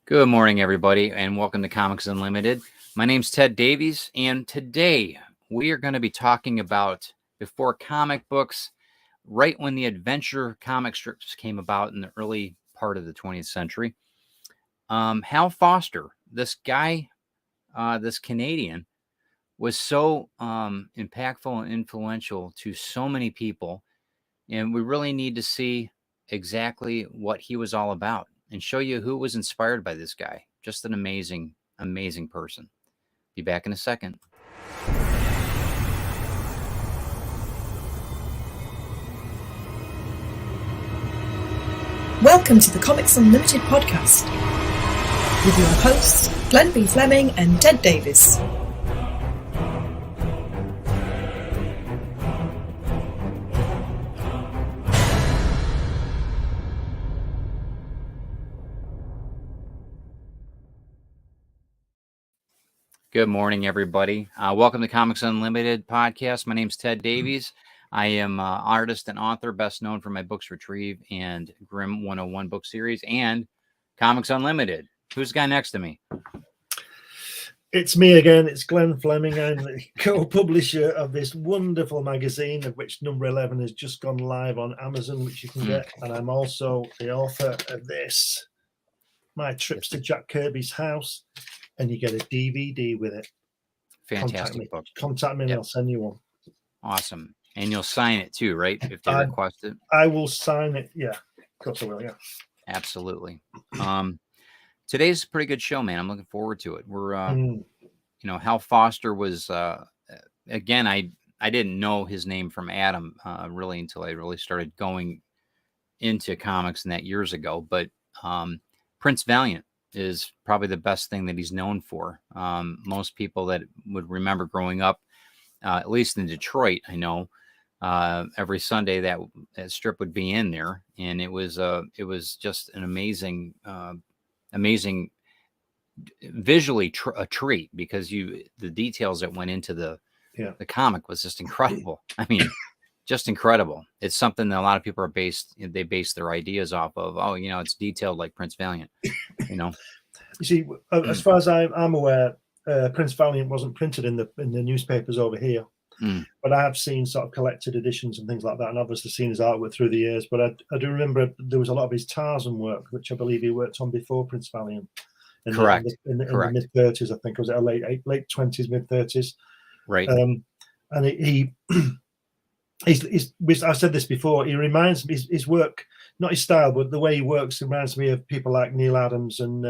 Good morning, everybody, and welcome to Comics Unlimited. My name's Ted Davies, and today we are going to be talking about before comic books, right when the adventure comic strips came about in the early part of the 20th century. Hal Foster, this guy, this Canadian, was so impactful and influential to so many people, and we really need to see exactly what he was all about and show you who was inspired by this guy. Just an amazing, amazing person. Be back in a second. Welcome to the Comics Unlimited podcast with your hosts, Glenn B. Fleming and Ted Davis. Good morning, everybody. Welcome to Comics Unlimited podcast. My name's Ted Davies. I am an artist and author, best known for my books Retrieve and Grimm 101 book series and Comics Unlimited. Who's the guy next to me? It's me again. It's Glenn Fleming. I'm the co-publisher of this wonderful magazine, of which number 11 has just gone live on Amazon, which you can get. And I'm also the author of this, My Trips to Jack Kirby's House. And you get a DVD with it. Fantastic book. Contact me and I'll send you one. Awesome. And you'll sign it too, right? If they request it. I will sign it. Yeah. Of course I will, yeah. Absolutely. Today's a pretty good show, man. I'm looking forward to it. We're Hal Foster was again, I didn't know his name from Adam really until I really started going into comics and that years ago. But Prince Valiant is probably the best thing that he's known for. Most people that would remember growing up, at least in Detroit, I know, every Sunday that strip would be in there, and it was just an amazing visually a treat, because the details that went into the comic was just incredible. I mean, just incredible. It's something that a lot of people base their ideas off of. Oh, it's detailed like Prince Valiant. You see, as far as I'm aware, Prince Valiant wasn't printed in the newspapers over here. But I have seen sort of collected editions and things like that, and obviously seen his artwork through the years. But I do remember there was a lot of his Tarzan work, which I believe he worked on before Prince Valiant. Correct. In the mid-30s, I think. Was it late 20s, mid-30s? Right. And I've said this before. He reminds me, his work, not his style, but the way he works, reminds me of people like Neil Adams and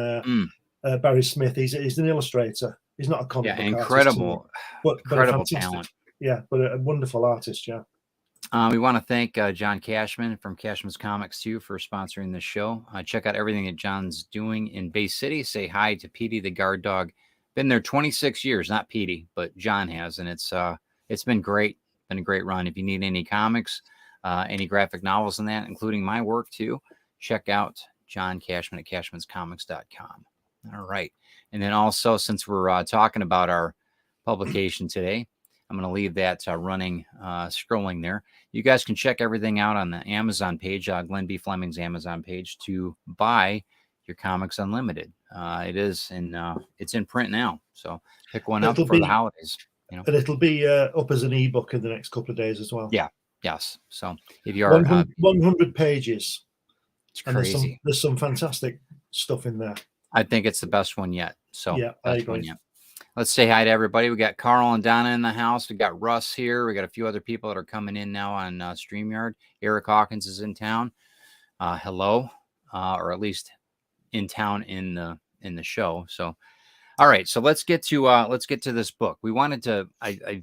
Barry Smith. He's an illustrator. He's not a comic book incredible, artist, incredible talent. Yeah, but a wonderful artist. Yeah. We want to thank John Cashman from Cashman's Comics too for sponsoring this show. Check out everything that John's doing in Bay City. Say hi to Petey the guard dog. Been there 26 years, not Petey, but John has, and it's been great. Been a great run. If you need any comics, any graphic novels and that, including my work too, check out John Cashman at cashmanscomics.com. All right. And then also, since we're talking about our publication today, I'm going to leave that running, scrolling there. You guys can check everything out on the Amazon page, Glenn B. Fleming's Amazon page, to buy your Comics Unlimited. It's in print now, so pick one up for the holidays. But it'll be up as an ebook in the next couple of days as well. Yeah. Yes. So if you are 100 pages, it's crazy. There's some fantastic stuff in there. I think it's the best one yet. So yeah, I agree. Let's say hi to everybody. We got Carl and Donna in the house. We got Russ here. We got a few other people that are coming in now on StreamYard. Eric Hawkins is in town. Hello, or at least in town in the show. So, all right. So let's get to this book. We wanted to. I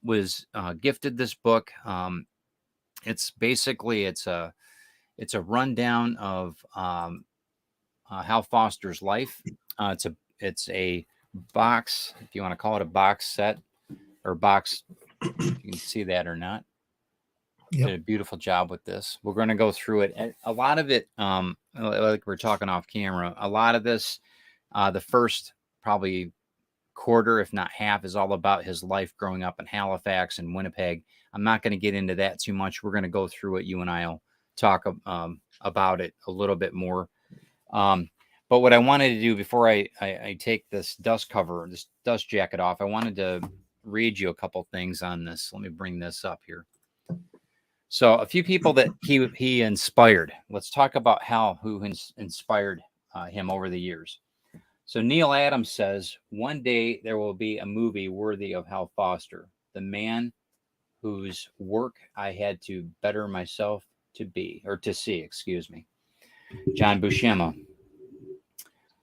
was gifted this book. It's basically it's a rundown of Hal Foster's life. It's a box, if you want to call it a box set or box, you can see that or not. Yep. Did a beautiful job with this. We're going to go through it. And a lot of it, like we're talking off camera, a lot of this, the first probably quarter, if not half, is all about his life growing up in Halifax and Winnipeg. I'm not going to get into that too much. We're going to go through it. You and I will talk about it a little bit more. But what I wanted to do before I take this dust jacket off, I wanted to read you a couple things on this. Let me bring this up here. So a few people that he inspired. Let's talk about who inspired him over the years. So Neil Adams says, one day there will be a movie worthy of Hal Foster, the man whose work I had to better myself to see, excuse me. John Buscema.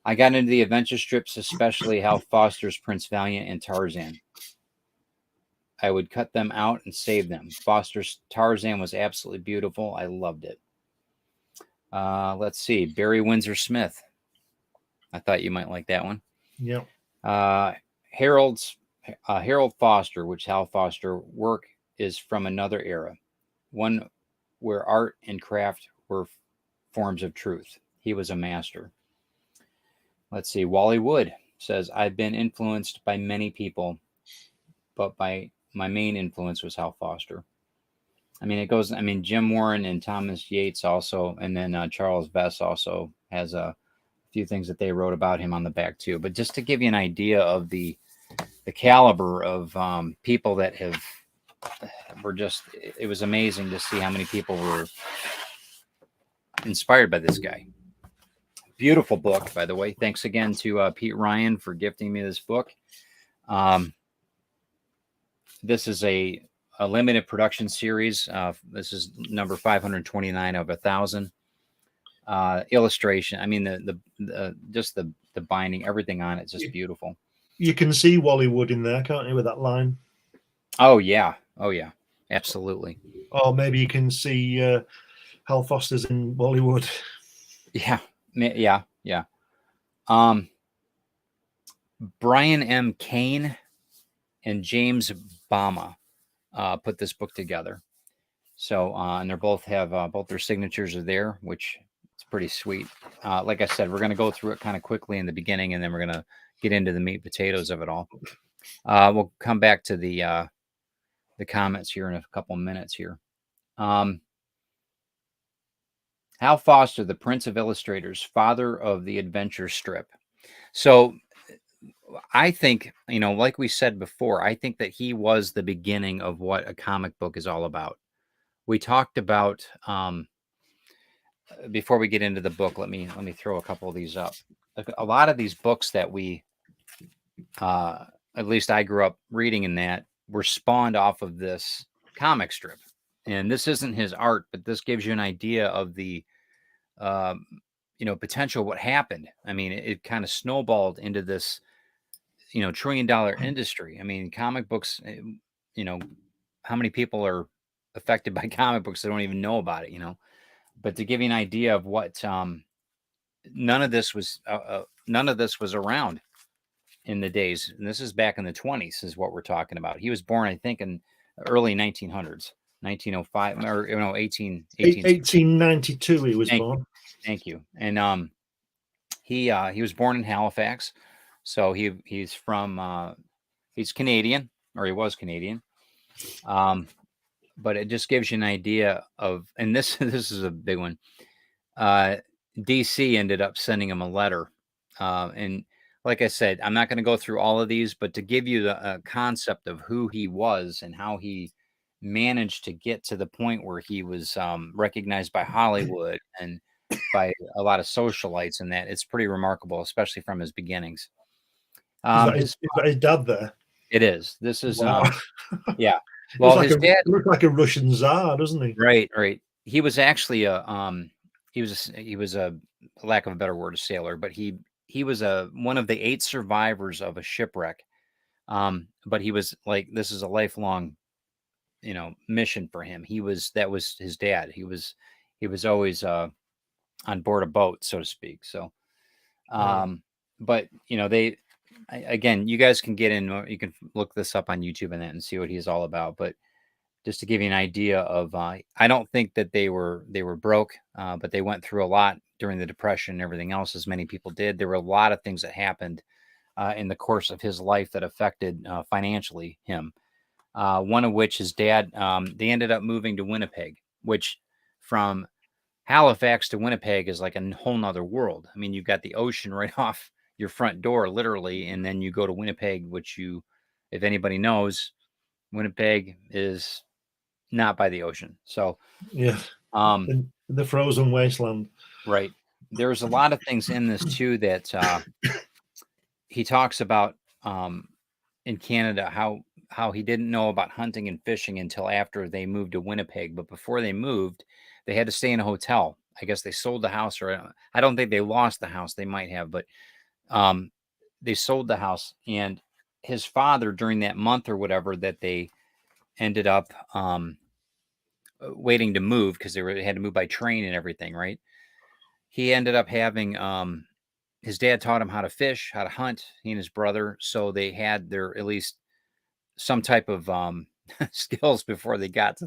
I got into the adventure strips, especially Hal Foster's Prince Valiant and Tarzan. I would cut them out and save them. Foster's Tarzan was absolutely beautiful. I loved it. Let's see. Barry Windsor Smith. I thought you might like that one. Yeah. Harold Foster, which Hal Foster work is from another era, one where art and craft were forms of truth. He was a master. Let's see. Wally Wood says, I've been influenced by many people, but my main influence was Hal Foster. I mean, Jim Warren and Thomas Yates also, and then Charles Vess also has a few things that they wrote about him on the back too. But just to give you an idea of the caliber of people that it was amazing to see how many people were inspired by this guy. Beautiful book, by the way. Thanks again to Pete Ryan for gifting me this book. This is a limited production series. This is number 529 of 1,000. Illustration. I mean, the binding, everything on it's just beautiful. You can see Wally Wood in there, can't you, with that line? Oh yeah, absolutely. Or maybe you can see Hal Foster's in Wally Wood. Yeah. Brian M. Kane and James Bama put this book together. So, and they both have both their signatures are there, which is pretty sweet. Like I said, we're going to go through it kind of quickly in the beginning, and then we're going to get into the meat and potatoes of it all. We'll come back to the comments here in a couple minutes here. Hal Foster, the Prince of Illustrators, father of the adventure strip. So I think, like we said before, I think that he was the beginning of what a comic book is all about. We talked about, before we get into the book, let me throw a couple of these up. A lot of these books that we, at least I grew up reading in that, were spawned off of this comic strip. And this isn't his art, but this gives you an idea of the, potential what happened. I mean, it kind of snowballed into this, $1 trillion industry. I mean, comic books, how many people are affected by comic books that don't even know about it, But to give you an idea of what, none of this was around in the days. And this is back in the 20s is what we're talking about. He was born, I think, in early 1900s. 1905 or 1892 he was born. Thank you. And he was born in Halifax, so he's from he's Canadian, or he was Canadian. But it just gives you an idea of, and this is a big one. DC ended up sending him a letter, and like I said, I'm not going to go through all of these, but to give you the concept of who he was and how he managed to get to the point where he was recognized by Hollywood and by a lot of socialites, and that it's pretty remarkable, especially from his beginnings. Is that his dad there? It is. This is wow. Yeah. Well, his dad looked like a Russian Tsar, doesn't he? Right. He was actually he was a lack of a better word, a sailor, but he was one of the 8 survivors of a shipwreck. But he was like, this is a lifelong mission for him. That was his dad. He was always on board a boat, so to speak. So but again, you guys can get in, you can look this up on YouTube and that and see what he's all about. But just to give you an idea of, I don't think that they were broke, but they went through a lot during the Depression and everything else, as many people did. There were a lot of things that happened in the course of his life that affected financially him. One of which his dad, they ended up moving to Winnipeg, which from Halifax to Winnipeg is like a whole nother world. I mean, you've got the ocean right off your front door, literally, and then you go to Winnipeg, which if anybody knows, Winnipeg is not by the ocean. So, yeah, in the frozen wasteland. Right. There's a lot of things in this too that he talks about in Canada, how he didn't know about hunting and fishing until after they moved to Winnipeg. But before they moved, they had to stay in a hotel. I guess they sold the house, or I don't think they lost the house. They might have, but they sold the house. And his father, during that month or whatever that they ended up waiting to move, because they had to move by train and everything, right? He ended up having his dad taught him how to fish, how to hunt, he and his brother. So they had their at least some type of skills before they got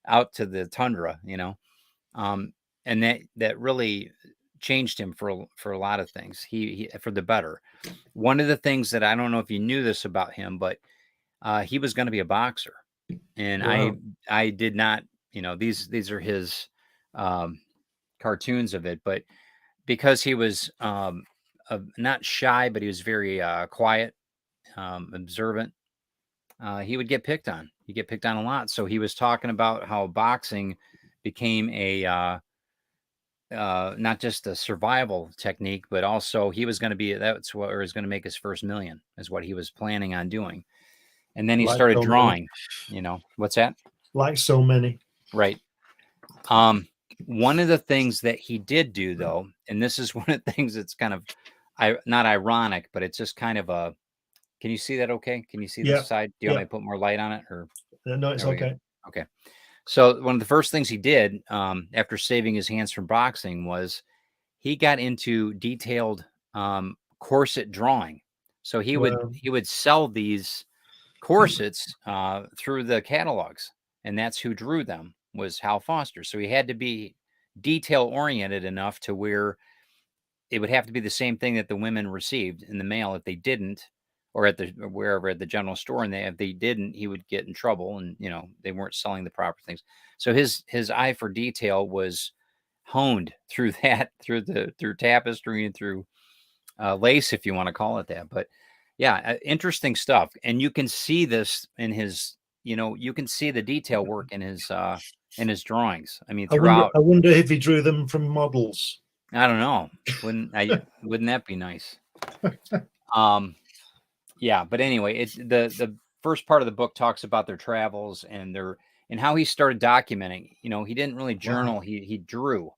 out to the tundra, and that really changed him for a lot of things. He for the better. One of the things that, I don't know if you knew this about him, but he was going to be a boxer, and Wow. I did not. These are his cartoons of it, but because he was not shy, but he was very quiet, observant, he would get picked on. He'd get picked on a lot. So he was talking about how boxing became a not just a survival technique, but also he was going to be, that's what was going to make his first million, is what he was planning on doing. And then he Like started so drawing. What's that? Like so many. Right. One of the things that he did do, though, and this is one of the things that's kind of not ironic, but it's just kind of can you see that okay? Can you see Yeah. this side? Do you want me to put more light on it? Or No, it's okay. Okay. So one of the first things he did after saving his hands from boxing was he got into detailed corset drawing. So he would sell these corsets through the catalogs, and that's who drew them, was Hal Foster. So he had to be detail oriented enough to where it would have to be the same thing that the women received in the mail. If they didn't, or wherever at the general store, and if they didn't, he would get in trouble, and they weren't selling the proper things. So his eye for detail was honed through through tapestry and through lace, if you want to call it that. But yeah, interesting stuff. And you can see this in his, you can see the detail work in his drawings. I mean, throughout. I wonder if he drew them from models. I don't know. Wouldn't that be nice? Yeah, but anyway, it's the first part of the book talks about their travels and how he started documenting. He didn't really journal. Wow. He drew.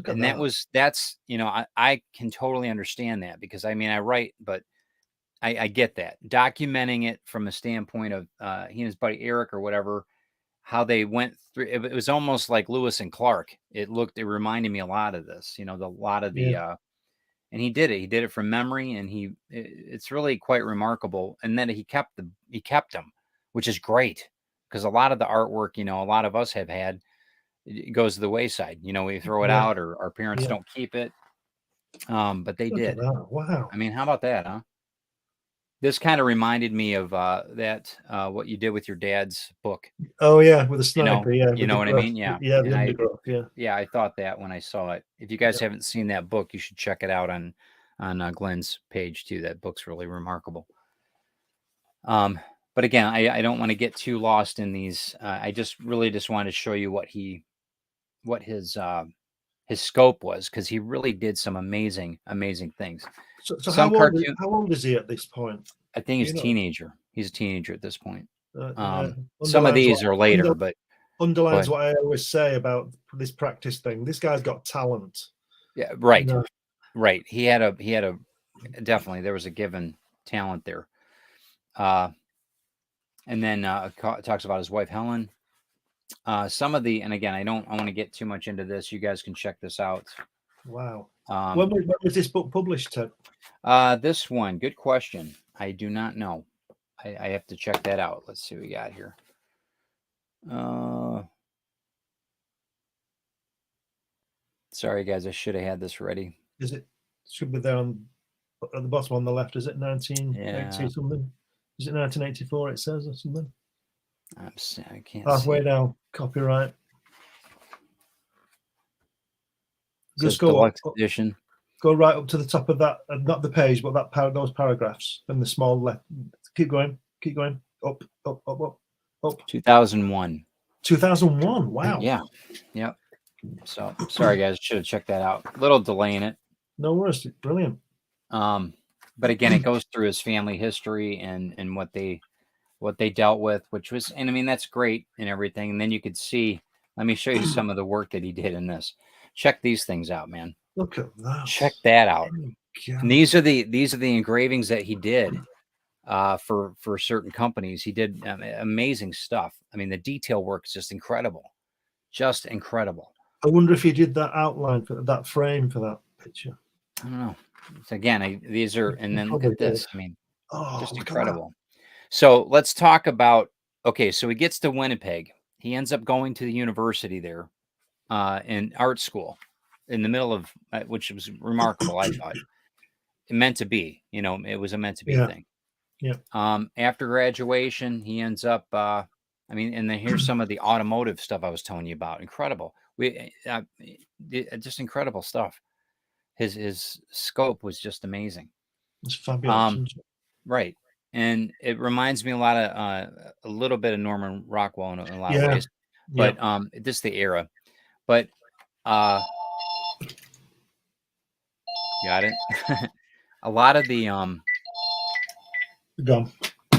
And that's I can totally understand that, because I mean, I write, but I get that. Documenting it from a standpoint of he and his buddy Eric or whatever, how they went through it was almost like Lewis and Clark. It reminded me a lot of this, and he did it from memory, and it's really quite remarkable. And then he kept them, which is great, because a lot of the artwork, a lot of us have had, it goes to the wayside. We throw it out, or our parents don't keep it. But they did. Wow. I mean, how about that, huh? This kind of reminded me of what you did with your dad's book. Oh yeah, with a sniper. You know what I mean? Yeah. Yeah, the undergrowth. Yeah. Yeah, I thought that when I saw it. If you guys haven't seen that book, you should check it out on Glenn's page too. That book's really remarkable. But again, I don't want to get too lost in these. I just wanted to show you what his scope was, because he really did some amazing things. So how old is he at this point? I think he's a teenager. He's a teenager at this point. Some of these are later, but underlines what I always say about this practice thing. This guy's got talent. Yeah, right. Right. He had a definitely, there was a given talent there. And then talks about his wife Helen. Some of and again, I want to get too much into this. You guys can check this out. Wow. When was this book published, Ted? This one, good question. I do not know. I have to check that out. Let's see what we got here. Sorry, guys. I should have had this ready. Should be there at the bottom on the left. Is it 1980 something? Is it 1984? It says or something. I can't. Halfway down. Copyright. says Just go deluxe up, edition. go right up to the top of that, not the page, but those paragraphs and the small left. Keep going, up, 2001. 2001. Wow. Yeah. Yep. So sorry guys, should have checked that out. Little delay in it. No worries. Brilliant. But again, it goes through his family history and what they dealt with, which was, and I mean, that's great and everything. And then you could see, let me show you some of the work that he did in this. Check these things out, man. Look at that. Check that out. Oh, And these are the engravings that he did for certain companies. He did amazing stuff. I mean, the detail work is just incredible. Just incredible. I wonder if he did that outline for that frame for that picture. I don't know. So again, these are, and then look at this. I mean, just incredible. So let's talk about, okay, so he gets to Winnipeg. He ends up going to the university there in art school in the middle of, which was remarkable, I thought. It meant to be, it was a meant to be thing. Yeah. After graduation, he ends up, and then here's some of the automotive stuff I was telling you about. Incredible. Just incredible stuff. His scope was just amazing. It's fabulous. Right. And it reminds me a little bit of Norman Rockwell in a lot of ways, but just the era. But got it. A lot of the Gone.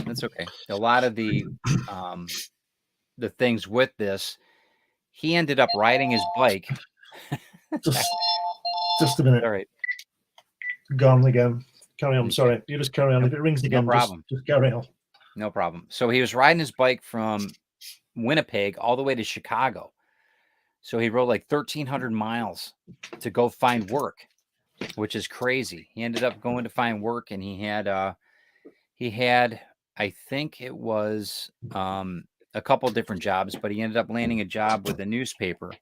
That's okay. A lot of the things with this, he ended up riding his bike. Just a minute. All right. Gone again. Carry on. Sorry. You just carry on. If it rings again, no problem. Just carry on. No problem. So he was riding his bike from Winnipeg all the way to Chicago. So he rode like 1,300 miles to go find work, which is crazy. He ended up going to find work, and he had, I think it was a couple different jobs, but he ended up landing a job with a newspaper,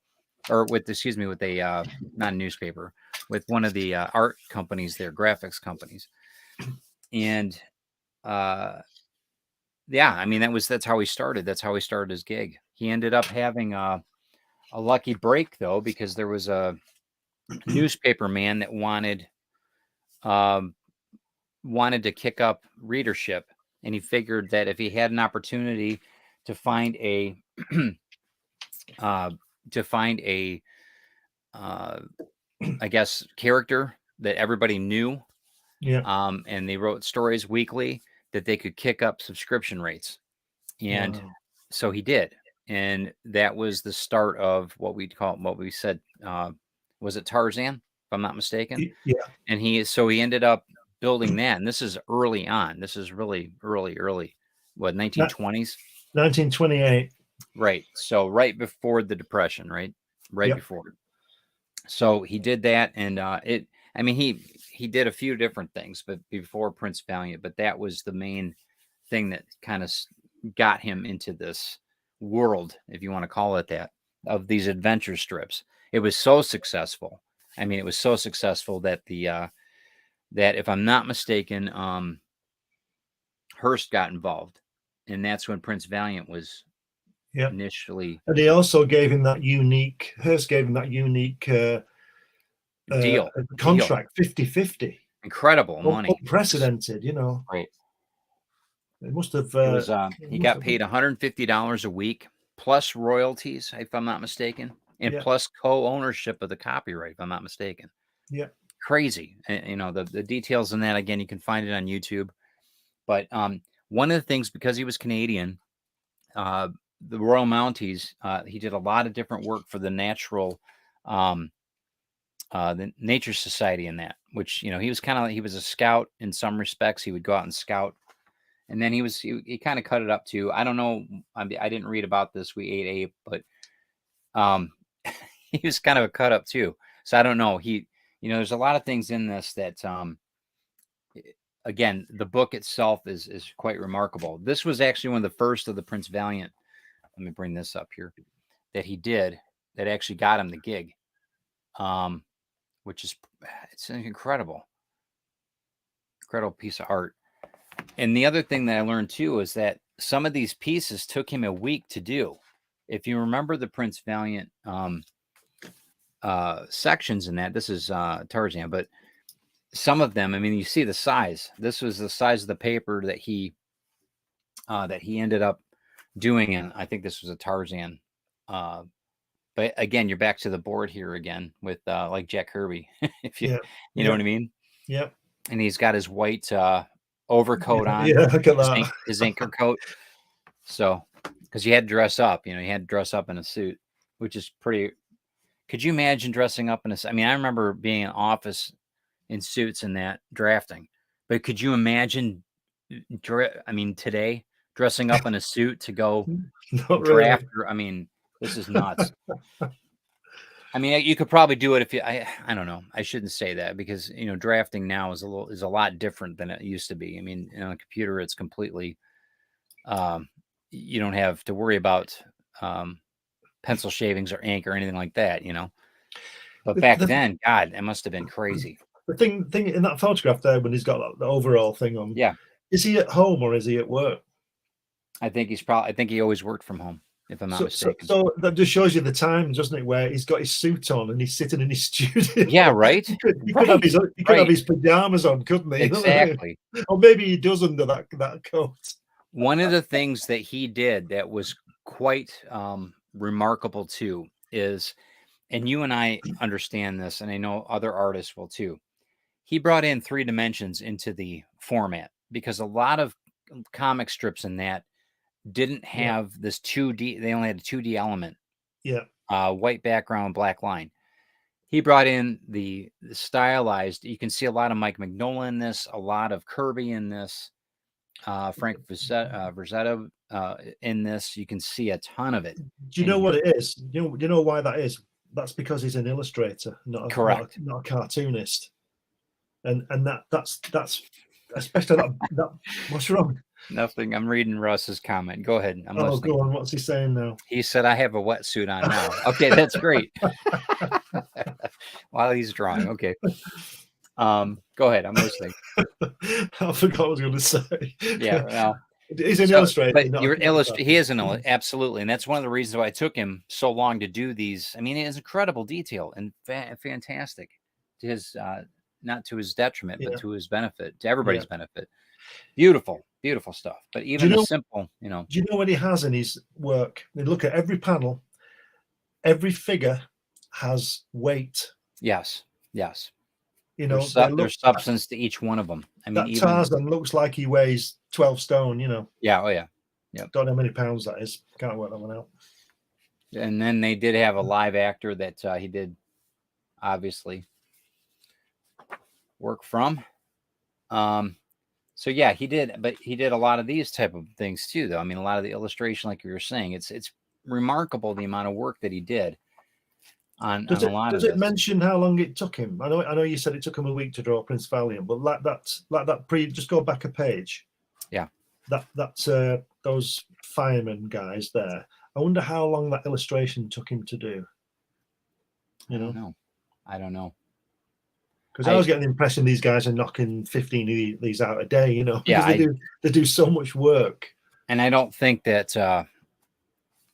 or with a not a newspaper, with one of the art companies there, graphics companies. And I mean, that's how he started. That's how he started his gig. He ended up having a lucky break though, because there was a newspaper man that wanted to kick up readership, and he figured that if he had an opportunity to find a I guess character that everybody knew, and they wrote stories weekly, that they could kick up subscription rates. And so he did, and that was the start of what we said, was it Tarzan, if I'm not mistaken? Yeah. And he ended up building that, and this is early on. This is really early. What, 1920s? 1928. Right. So right before the Depression, right? Right before. So he did that, and he did a few different things, but before Prince Valiant, but that was the main thing that kind of got him into this world, if you want to call it that, of these adventure strips. It was so successful. I mean, it was so successful that that if I'm not mistaken, Hearst got involved, and that's when Prince Valiant was initially. And he also gave him that unique. Hearst gave him that unique deal contract, 50-50. Incredible money, unprecedented. Right. It must have. It was, he got paid $150 a week plus royalties, if I'm not mistaken, and plus co-ownership of the copyright, if I'm not mistaken. Yeah. Crazy. And, the details in that, again, you can find it on YouTube. But one of the things, because he was Canadian, the Royal Mounties, he did a lot of different work for the Nature Society in that, which, he was a scout in some respects. He would go out and scout. And then he kind of cut it up to, I don't know, I didn't read about this. We ate ape, but he was kind of a cut up too. So I don't know. There's a lot of things in this that, again, the book itself is quite remarkable. This was actually one of the first of the Prince Valiant. Let me bring this up here, that he did that actually got him the gig, which is, it's an incredible piece of art. And the other thing that I learned too is that some of these pieces took him a week to do. If you remember the Prince Valiant sections in that. This is Tarzan, but some of them, I mean, you see the size. This was the size of the paper that he ended up doing, and I think this was a Tarzan. But again, you're back to the board here again with like Jack Kirby, if you know what I mean. Yeah. And he's got his white overcoat on. Yeah, look at that. His anchor coat. So, because you had to dress up, you had to dress up in a suit, which is pretty. Could you imagine dressing up in a? I mean, I remember being in office in suits and that drafting, but could you imagine? I mean, today dressing up in a suit to go draft. Really. I mean, this is nuts. I mean, you could probably do it if you. I don't know. I shouldn't say that because drafting now is a lot different than it used to be. I mean, on a computer, it's completely. You don't have to worry about pencil shavings or ink or anything like that, But back then, God, it must have been crazy. The thing in that photograph there, when he's got the overall thing on, yeah, is he at home or is he at work? I think he always worked from home, if I'm not mistaken. So that just shows you the time, doesn't it? Where he's got his suit on and he's sitting in his studio. Yeah, right. He could have his pajamas on, couldn't he? Exactly. Or maybe he does under that coat. One of the things that he did that was quite remarkable too is, and you and I understand this, and I know other artists will too. He brought in 3 dimensions into the format because a lot of comic strips in that didn't have this 2D. They only had a 2D element. Yeah. White background, black line. He brought in the stylized. You can see a lot of Mike Mignola in this, a lot of Kirby in this, Frank Verzetta in this. You can see a ton of it. Do you know what it is? Do you know why that is? That's because he's an illustrator, not a cartoonist. And that's especially that. What's wrong? Nothing. I'm reading Russ's comment. Go ahead. I'm listening. Go on. What's he saying now? He said, "I have a wetsuit on now." Okay, that's great. While he's drawing. Okay. Go ahead. I'm listening. I forgot what I was going to say. Yeah. Well, he's an illustrator. But he is an illustrator. Absolutely. And that's one of the reasons why it took him so long to do these. I mean, it is incredible detail and fantastic to his, not to his detriment, but to his benefit, to everybody's benefit. Beautiful, beautiful stuff. But even the simple, Do you know what he has in his work? You look at every panel, every figure has weight. Yes. Yes. There's substance to each one of them. I mean, even Tarzan looks like he weighs 12 stone, Yeah. Oh, yeah. Yeah. Don't know how many pounds that is. Can't work that one out. And then they did have a live actor that he did obviously work from. So yeah, he did, but he did a lot of these type of things too, though. I mean, a lot of the illustration, like you were saying, it's remarkable the amount of work that he did on a lot of this. Does it mention how long it took him? I know you said it took him a week to draw Prince Valiant, but just go back a page. Yeah. That's those firemen guys there. I wonder how long that illustration took him to do. I don't know. Because I was getting the impression these guys are knocking 15 of these out a day, Yeah, they do so much work. And I don't think that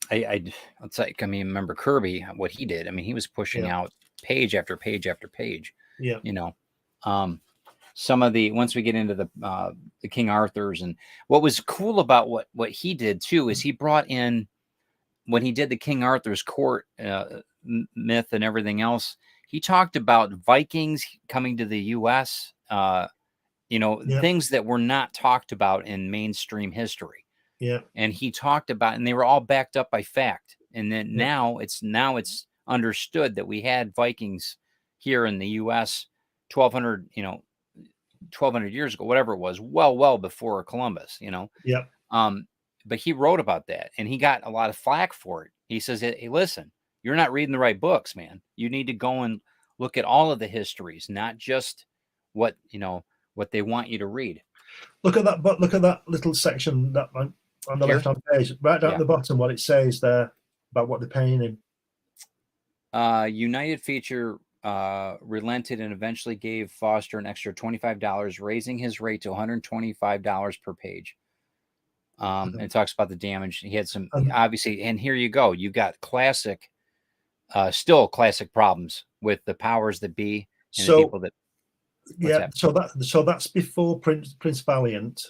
it's like, I mean, remember Kirby, what he did. I mean, he was pushing out page after page after page. Yeah. Some of once we get into the King Arthurs, and what was cool about what he did too is he brought in, when he did the King Arthur's court myth and everything else, he talked about Vikings coming to the U.S., things that were not talked about in mainstream history. Yeah. And he talked about, and they were all backed up by fact. And then now it's understood that we had Vikings here in the U.S. 1,200 years ago, whatever it was, well before Columbus, Yeah. But he wrote about that, and he got a lot of flack for it. He says, "Hey, listen, you're not reading the right books, man. You need to go and look at all of the histories, not just what they want you to read." Look at that, but look at that little section that on the left-hand page, right down at the bottom, what it says there about what they're paying him. United Feature relented and eventually gave Foster an extra $25, raising his rate to $125 per page. It talks about the damage. He had some, obviously, and here you go. You got classic still classic problems with the powers that be and the So people that. yeah, so that's before Prince Valiant,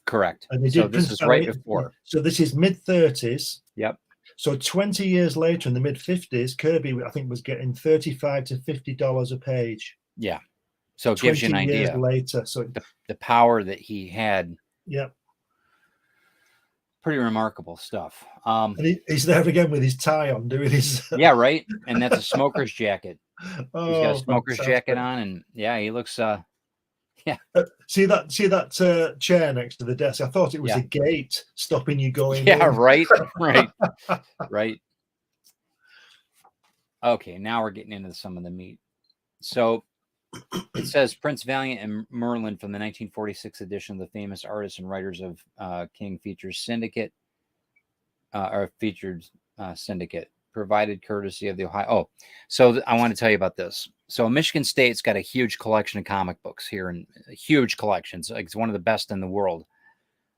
Correct. and they So did this Prince is right Valiant. before. So this is mid-30s. Yep. So 20 years later, in the mid-50s, Kirby, I think, was getting $35 to $50 a page. Yeah. So it 20 gives you an years idea later. So the power that he had. yeah. Pretty remarkable stuff. And he's there again with his tie on, doing his. Yeah, right. And that's a smoker's jacket. Oh, he's got a smoker's fantastic. jacket on, and yeah, he looks. Yeah. See that chair next to the desk? I thought it was a gate stopping you going. Yeah, in. right, right. Okay, now we're getting into some of the meat. So it says Prince Valiant and Merlin from the 1946 edition of the famous artists and writers of King Features Syndicate, or featured syndicate, provided courtesy of the Ohio. Oh, so I want to tell you about this. So Michigan State's got a huge collection of comic books here, and huge collections. Like, it's one of the best in the world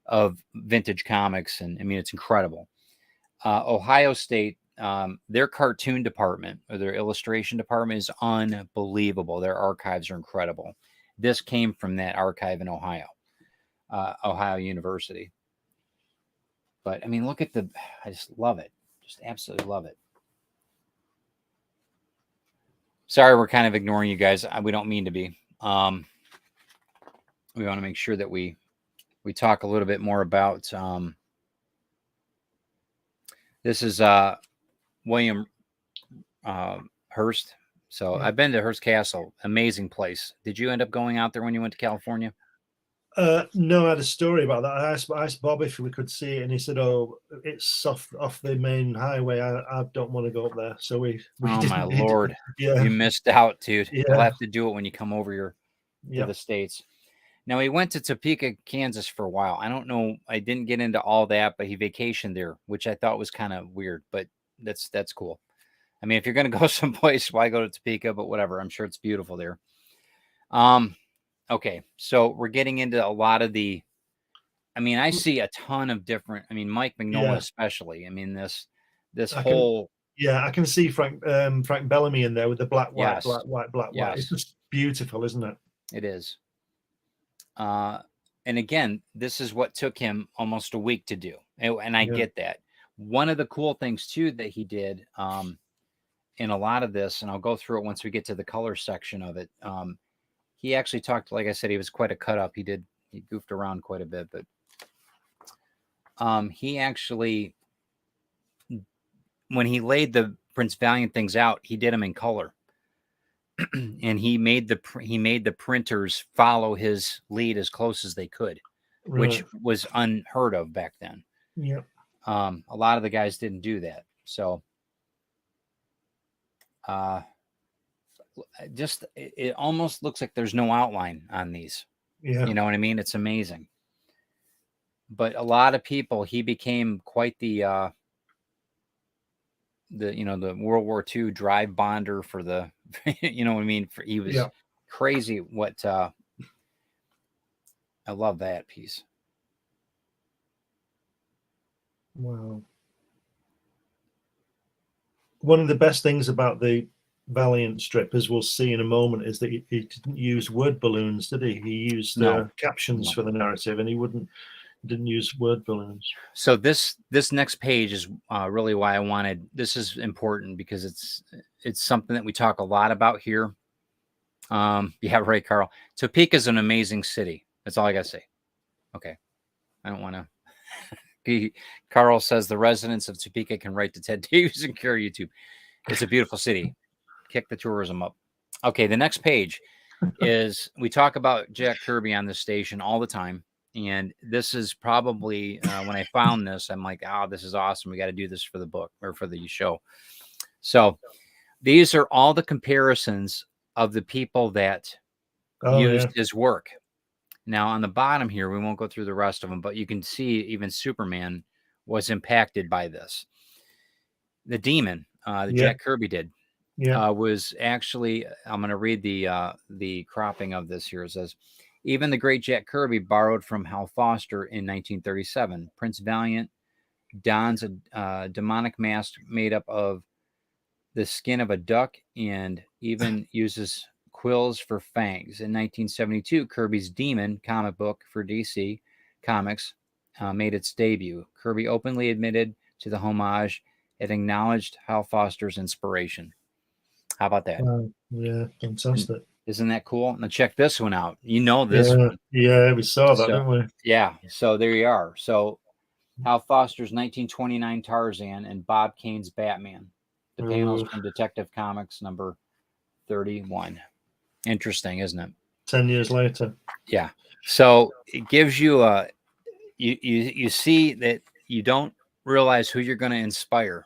of vintage comics, and I mean, it's incredible. Ohio State, their cartoon department or their illustration department is unbelievable. Their archives are incredible. This came from that archive in Ohio, Ohio University. But I mean, look at I just love it. Just absolutely love it. Sorry, we're kind of ignoring you guys. We don't mean to be. We want to make sure that we talk a little bit more about, this is William Hearst. So I've been to Hearst Castle. Amazing place. Did you end up going out there when you went to California? No, I had a story about that. I asked Bob if we could see it, and he said, "Oh, it's off the main highway. I don't want to go up there." So we oh my Lord, yeah, you missed out, dude. Yeah. You'll have to do it when you come over here to the States. Now, he went to Topeka, Kansas for a while. I don't know. I didn't get into all that, but he vacationed there, which I thought was kind of weird, but that's cool. I mean, if you're going to go someplace, why go to Topeka? But whatever. I'm sure it's beautiful there. Okay, so we're getting into a lot of I mean, I see a ton of different. I mean, Mike Mignola especially. I mean, this whole. I can see Frank Bellamy in there with the black, white, Yes. black, white. Yes. It's just beautiful, isn't it? It is. And again, this is what took him almost a week to do, and I get that. One of the cool things too that he did in a lot of this, and I'll go through it once we get to the color section of it. He actually talked, like I said, he was quite a cut up. He goofed around quite a bit, but he actually, when he laid the Prince Valiant things out, he did them in color. And he made the printers follow his lead as close as they could, which was unheard of back then. Yeah. A lot of the guys didn't do that. So just it almost looks like there's no outline on these. Yeah. You know what I mean? It's amazing. But a lot of people, he became quite the World War II drive bonder for the, you know what I mean? He was crazy. I love that piece. Wow. One of the best things about the Valiant strip, as we'll see in a moment, is that he didn't use word balloons, did he? He used captions for the narrative, and he didn't use word balloons. So this next page is really why I wanted. This is important because it's something that we talk a lot about here. Yeah, right, Carl. Topeka is an amazing city. That's all I gotta say. Okay, I don't want to. Carl says the residents of Topeka can write to Ted Davis and carry YouTube. It's a beautiful city. Kick the tourism up. Okay, the next page is, we talk about Jack Kirby on this station all the time. And this is probably, when I found this, I'm like, oh, this is awesome. We got to do this for the book or for the show. So these are all the comparisons of the people that used his work. Now, on the bottom here, we won't go through the rest of them, but you can see even Superman was impacted by this. The Demon that Jack Kirby did was actually, I'm going to read the cropping of this here. It says, even the great Jack Kirby borrowed from Hal Foster in 1937. Prince Valiant dons a demonic mask made up of the skin of a duck and even uses quills for fangs. In 1972, Kirby's Demon comic book for DC Comics made its debut. Kirby openly admitted to the homage and acknowledged Hal Foster's inspiration. How about that? Yeah, fantastic. Isn't that cool? Now check this one out. You know this one. Yeah, we saw that, didn't we? Yeah. So there you are. So Hal Foster's 1929 Tarzan and Bob Kane's Batman. The panels from Detective Comics number 31. Interesting, isn't it? 10 years later. Yeah. So it gives you you see that you don't realize who you're going to inspire.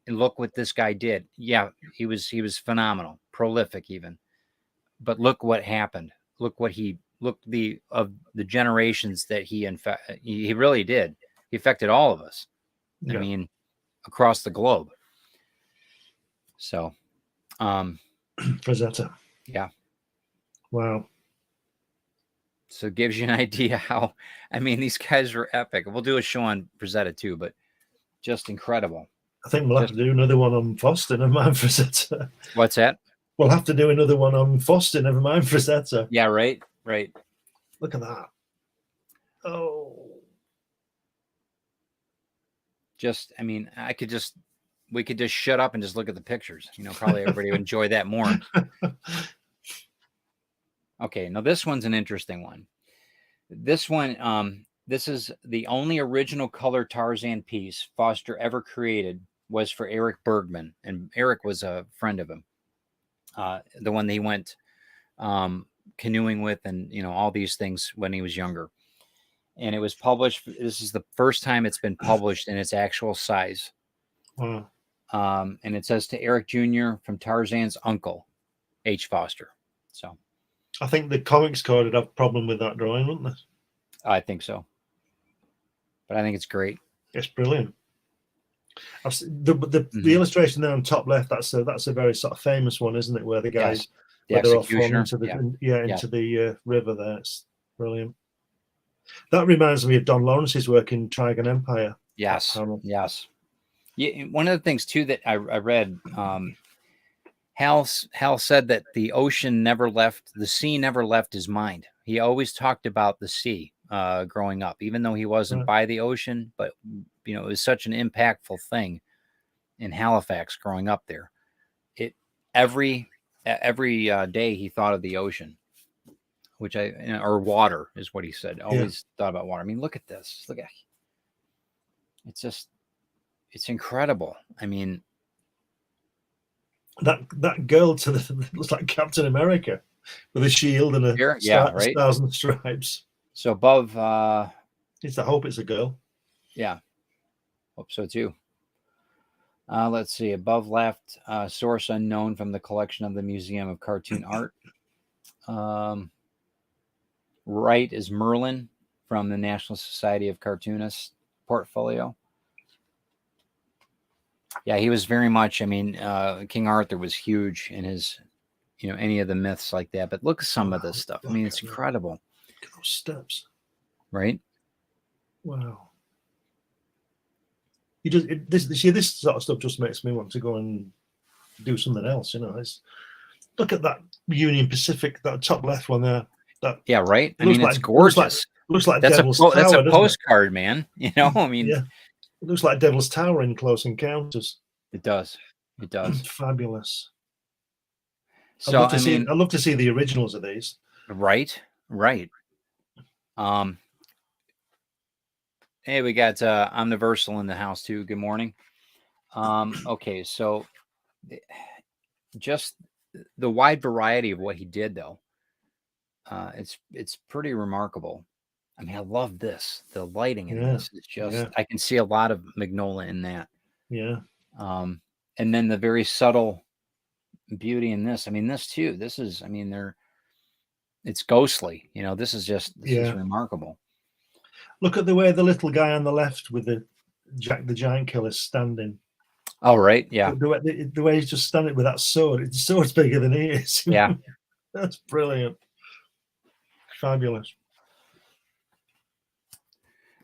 And look what this guy did. Yeah, he was phenomenal, prolific even. But look what happened. Look of the generations that he really did. He affected all of us. Yeah. I mean, across the globe. So, Frazetta. Yeah. Wow. So it gives you an idea how, I mean, these guys were epic. We'll do a show on Frazetta too, but just incredible. I think we'll have to do another one on Foster, never mind Frazetta. What's that? We'll have to do another one on Foster, never mind Frazetta. Yeah, right. Look at that. Oh. Just, I mean, we could just shut up and just look at the pictures. Probably everybody would enjoy that more. Okay, now this one's an interesting one. This one, this is the only original color Tarzan piece Foster ever created was for Eric Bergman, and Eric was a friend of him. The one that he went canoeing with, and all these things when he was younger. And it was published. This is the first time it's been published in its actual size. Wow. And it says to Eric Jr. from Tarzan's uncle, H. Foster. So I think the Comics Code would have a problem with that drawing, wouldn't they? I think so. But I think it's great. It's brilliant. The illustration there on top left, that's a very sort of famous one, isn't it? Where the guys, yes. they're off into the river there. It's brilliant. That reminds me of Don Lawrence's work in Trigon Empire. Yes. Yeah, one of the things too that I read, Hal said that the sea never left his mind. He always talked about the sea growing up, even though he wasn't by the ocean, but it was such an impactful thing in Halifax growing up there. Every day he thought of the ocean, which or water is what he said. Always thought about water. I mean, look at this. Look at it's incredible. I mean, that girl looks like Captain America with a shield and a stars and stripes. So above, I hope it's a girl. Yeah, hope so too. Let's see. Above left, source unknown from the collection of the Museum of Cartoon Art. Right is Merlin from the National Society of Cartoonists portfolio. Yeah, he was very much, I mean, King Arthur was huge in his, any of the myths like that. But look at some of this stuff. I mean, it's incredible. Look at those steps. Right? Wow. This sort of stuff just makes me want to go and do something else, look at that Union Pacific, that top left one there. Yeah, right. I mean, it's gorgeous. Looks like that's Devil's Tower. That's a postcard, man. I mean, yeah. It looks like Devil's Tower in Close Encounters. It does. Fabulous. So I'd love to see the originals of these. Right. Hey, we got Omniversal in the house too. Good morning. Okay, so just the wide variety of what he did, though, it's pretty remarkable. I mean, I love this. The lighting in this is just, I can see a lot of Magnolia in that. Yeah. And then the very subtle beauty in this. I mean, this too. This is, I mean, it's ghostly. This is remarkable. Look at the way the little guy on the left with the Jack the Giant Killer is standing. Oh, right. Yeah. The way he's just standing with that sword. The sword's bigger than he is. Yeah. That's brilliant. Fabulous.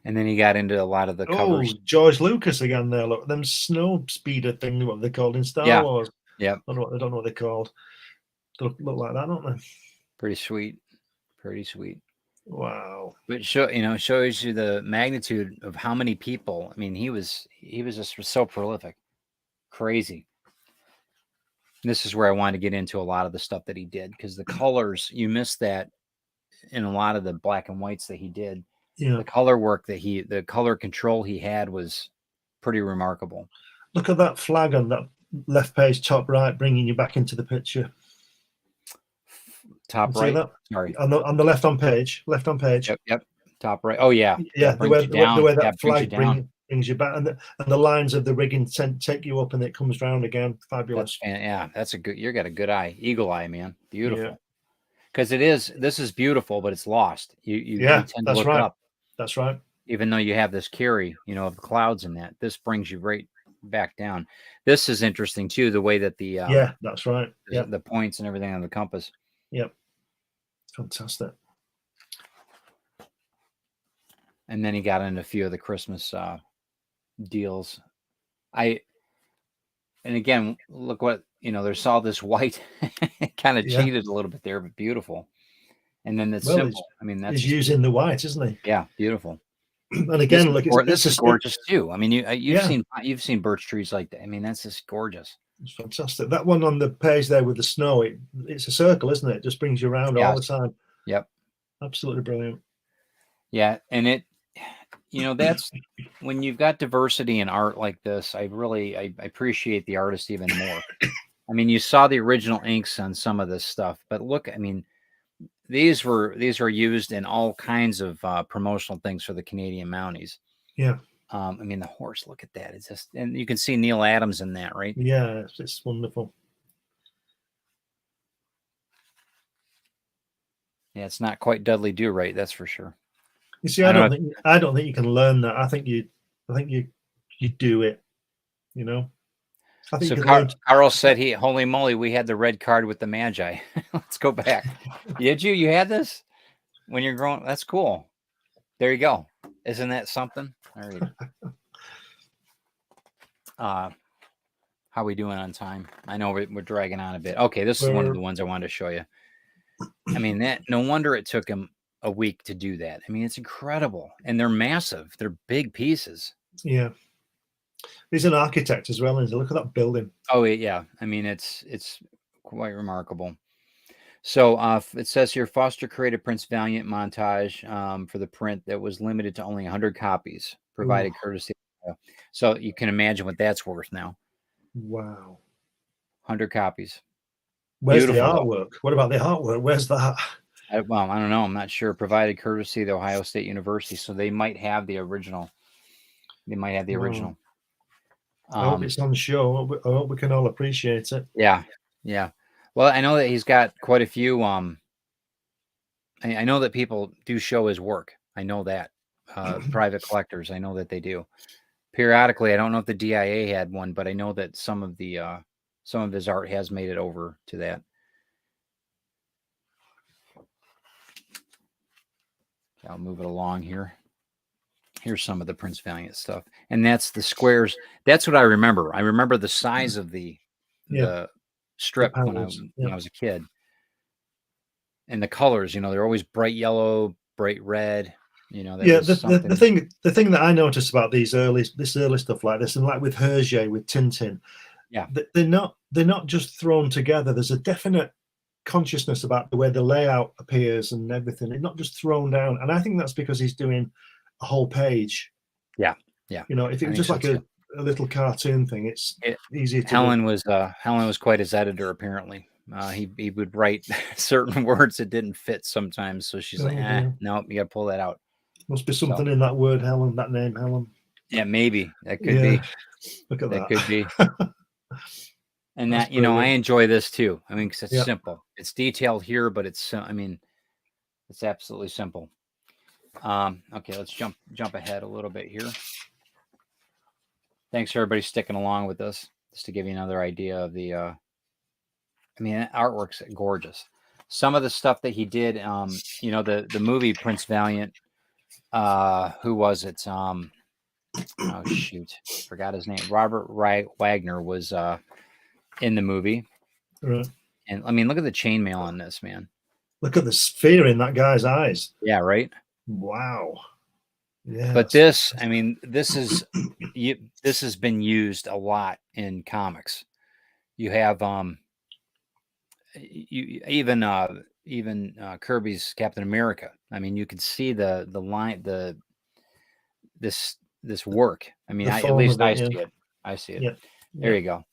And then he got into a lot of the covers. George Lucas again there. Look, them snow speeder thing, what they're called in Star Wars. Yeah. I don't know what they're called. They look like that, don't they? Pretty sweet. Pretty sweet. Wow. But shows you the magnitude of how many people. I mean, he was just so prolific. Crazy. This is where I wanted to get into a lot of the stuff that he did, because the colors, you miss that in a lot of the black and whites that he did. Yeah. The color work the color control he had was pretty remarkable. Look at that flag on that left page, top right, bringing you back into the picture. Top See right. that? Sorry. On the left on page. Yep. Top right. Oh yeah. Yeah. The way that flag brings you back, and the lines of the rigging take you up, and it comes round again. Fabulous. That's a good. You got a good eye, eagle eye, man. Beautiful. Because this is beautiful, but it's lost. You tend to look up. That's right. Even though you have this carry, of the clouds in that, this brings you right back down. This is interesting too, the way that the that's right. Yeah, the points and everything on the compass. Yep, fantastic. And then he got into a few of the Christmas deals. And again, look what there's all this white, kind of cheated a little bit there, but beautiful. And then the symbol. I mean, he's using the white, isn't he? Yeah, beautiful. And again, this is gorgeous too. I mean, you've seen birch trees like that. I mean, that's just gorgeous. It's fantastic. That one on the page there with the snow, it's a circle, isn't it? It just brings you around all the time. Yep. Absolutely brilliant. Yeah, and that's when you've got diversity in art like this. I appreciate the artist even more. I mean, you saw the original inks on some of this stuff, but look, I mean, these were used in all kinds of promotional things for the Canadian Mounties. Yeah. I mean, the horse, look at that. It's just, and you can see Neil Adams in that, right? Yeah, it's wonderful. Yeah, it's not quite Dudley Do-Right, that's for sure. You see, I don't think you can learn that. I think you do it. I think so Carl said holy moly, we had the red card with the Magi. Let's go back. Did you had this when you're growing? That's cool. There you go. Isn't that something? All right. How we doing on time? I know we're dragging on a bit. Okay, this is one of the ones I wanted to show you. I mean, no wonder it took him a week to do that. I mean, it's incredible, and they're massive. They're big pieces. Yeah. He's an architect as well, and look at that building. Oh yeah, I mean it's quite remarkable. So it says here, Foster created Prince Valiant montage for the print that was limited to only 100 copies, provided courtesy. So you can imagine what that's worth now. Wow, 100 copies. Where's the artwork? What about the artwork? Where's that? I don't know. I'm not sure. Provided courtesy of the Ohio State University, so they might have the original. I hope it's on the show. I hope we can all appreciate it. Yeah. Well, I know that he's got quite a few. I know that people do show his work. I know that private collectors. I know that they do periodically. I don't know if the DIA had one, but I know that some of his art has made it over to that. I'll move it along here. Here's some of the Prince Valiant stuff. And that's the squares. That's what I remember. I remember the size of the strip when I was a kid. And the colors, they're always bright yellow, bright red. The thing that I noticed about this early stuff like this, and like with Hergé, with Tintin, they're not just thrown together. There's a definite consciousness about the way the layout appears and everything. It's not just thrown down. And I think that's because he's doing a whole page. Yeah. If it was just like a little cartoon thing, it's easier to Helen was quite his editor, apparently. He would write certain words that didn't fit sometimes, so she's no, you gotta pull that out. Must be something in that word Helen, that name Helen. Yeah, maybe that could be. Look at that. Could be. And that I enjoy this too. I mean, because it's simple. It's detailed here, but it's it's absolutely simple. Okay, let's jump ahead a little bit here. Thanks for everybody sticking along with us, just to give you another idea of the artwork's gorgeous. Some of the stuff that he did, the movie Prince Valiant, who was it? Oh shoot, forgot his name. Robert Wagner was in the movie. Right. And I mean, look at the chainmail on this, man. Look at the fear in that guy's eyes. Yeah, right. Wow. Yeah. But this, I mean, this has been used a lot in comics. You have even Kirby's Captain America. I mean, you could see the line, this work. I mean, at least I see it. I see it. Yeah. There you go.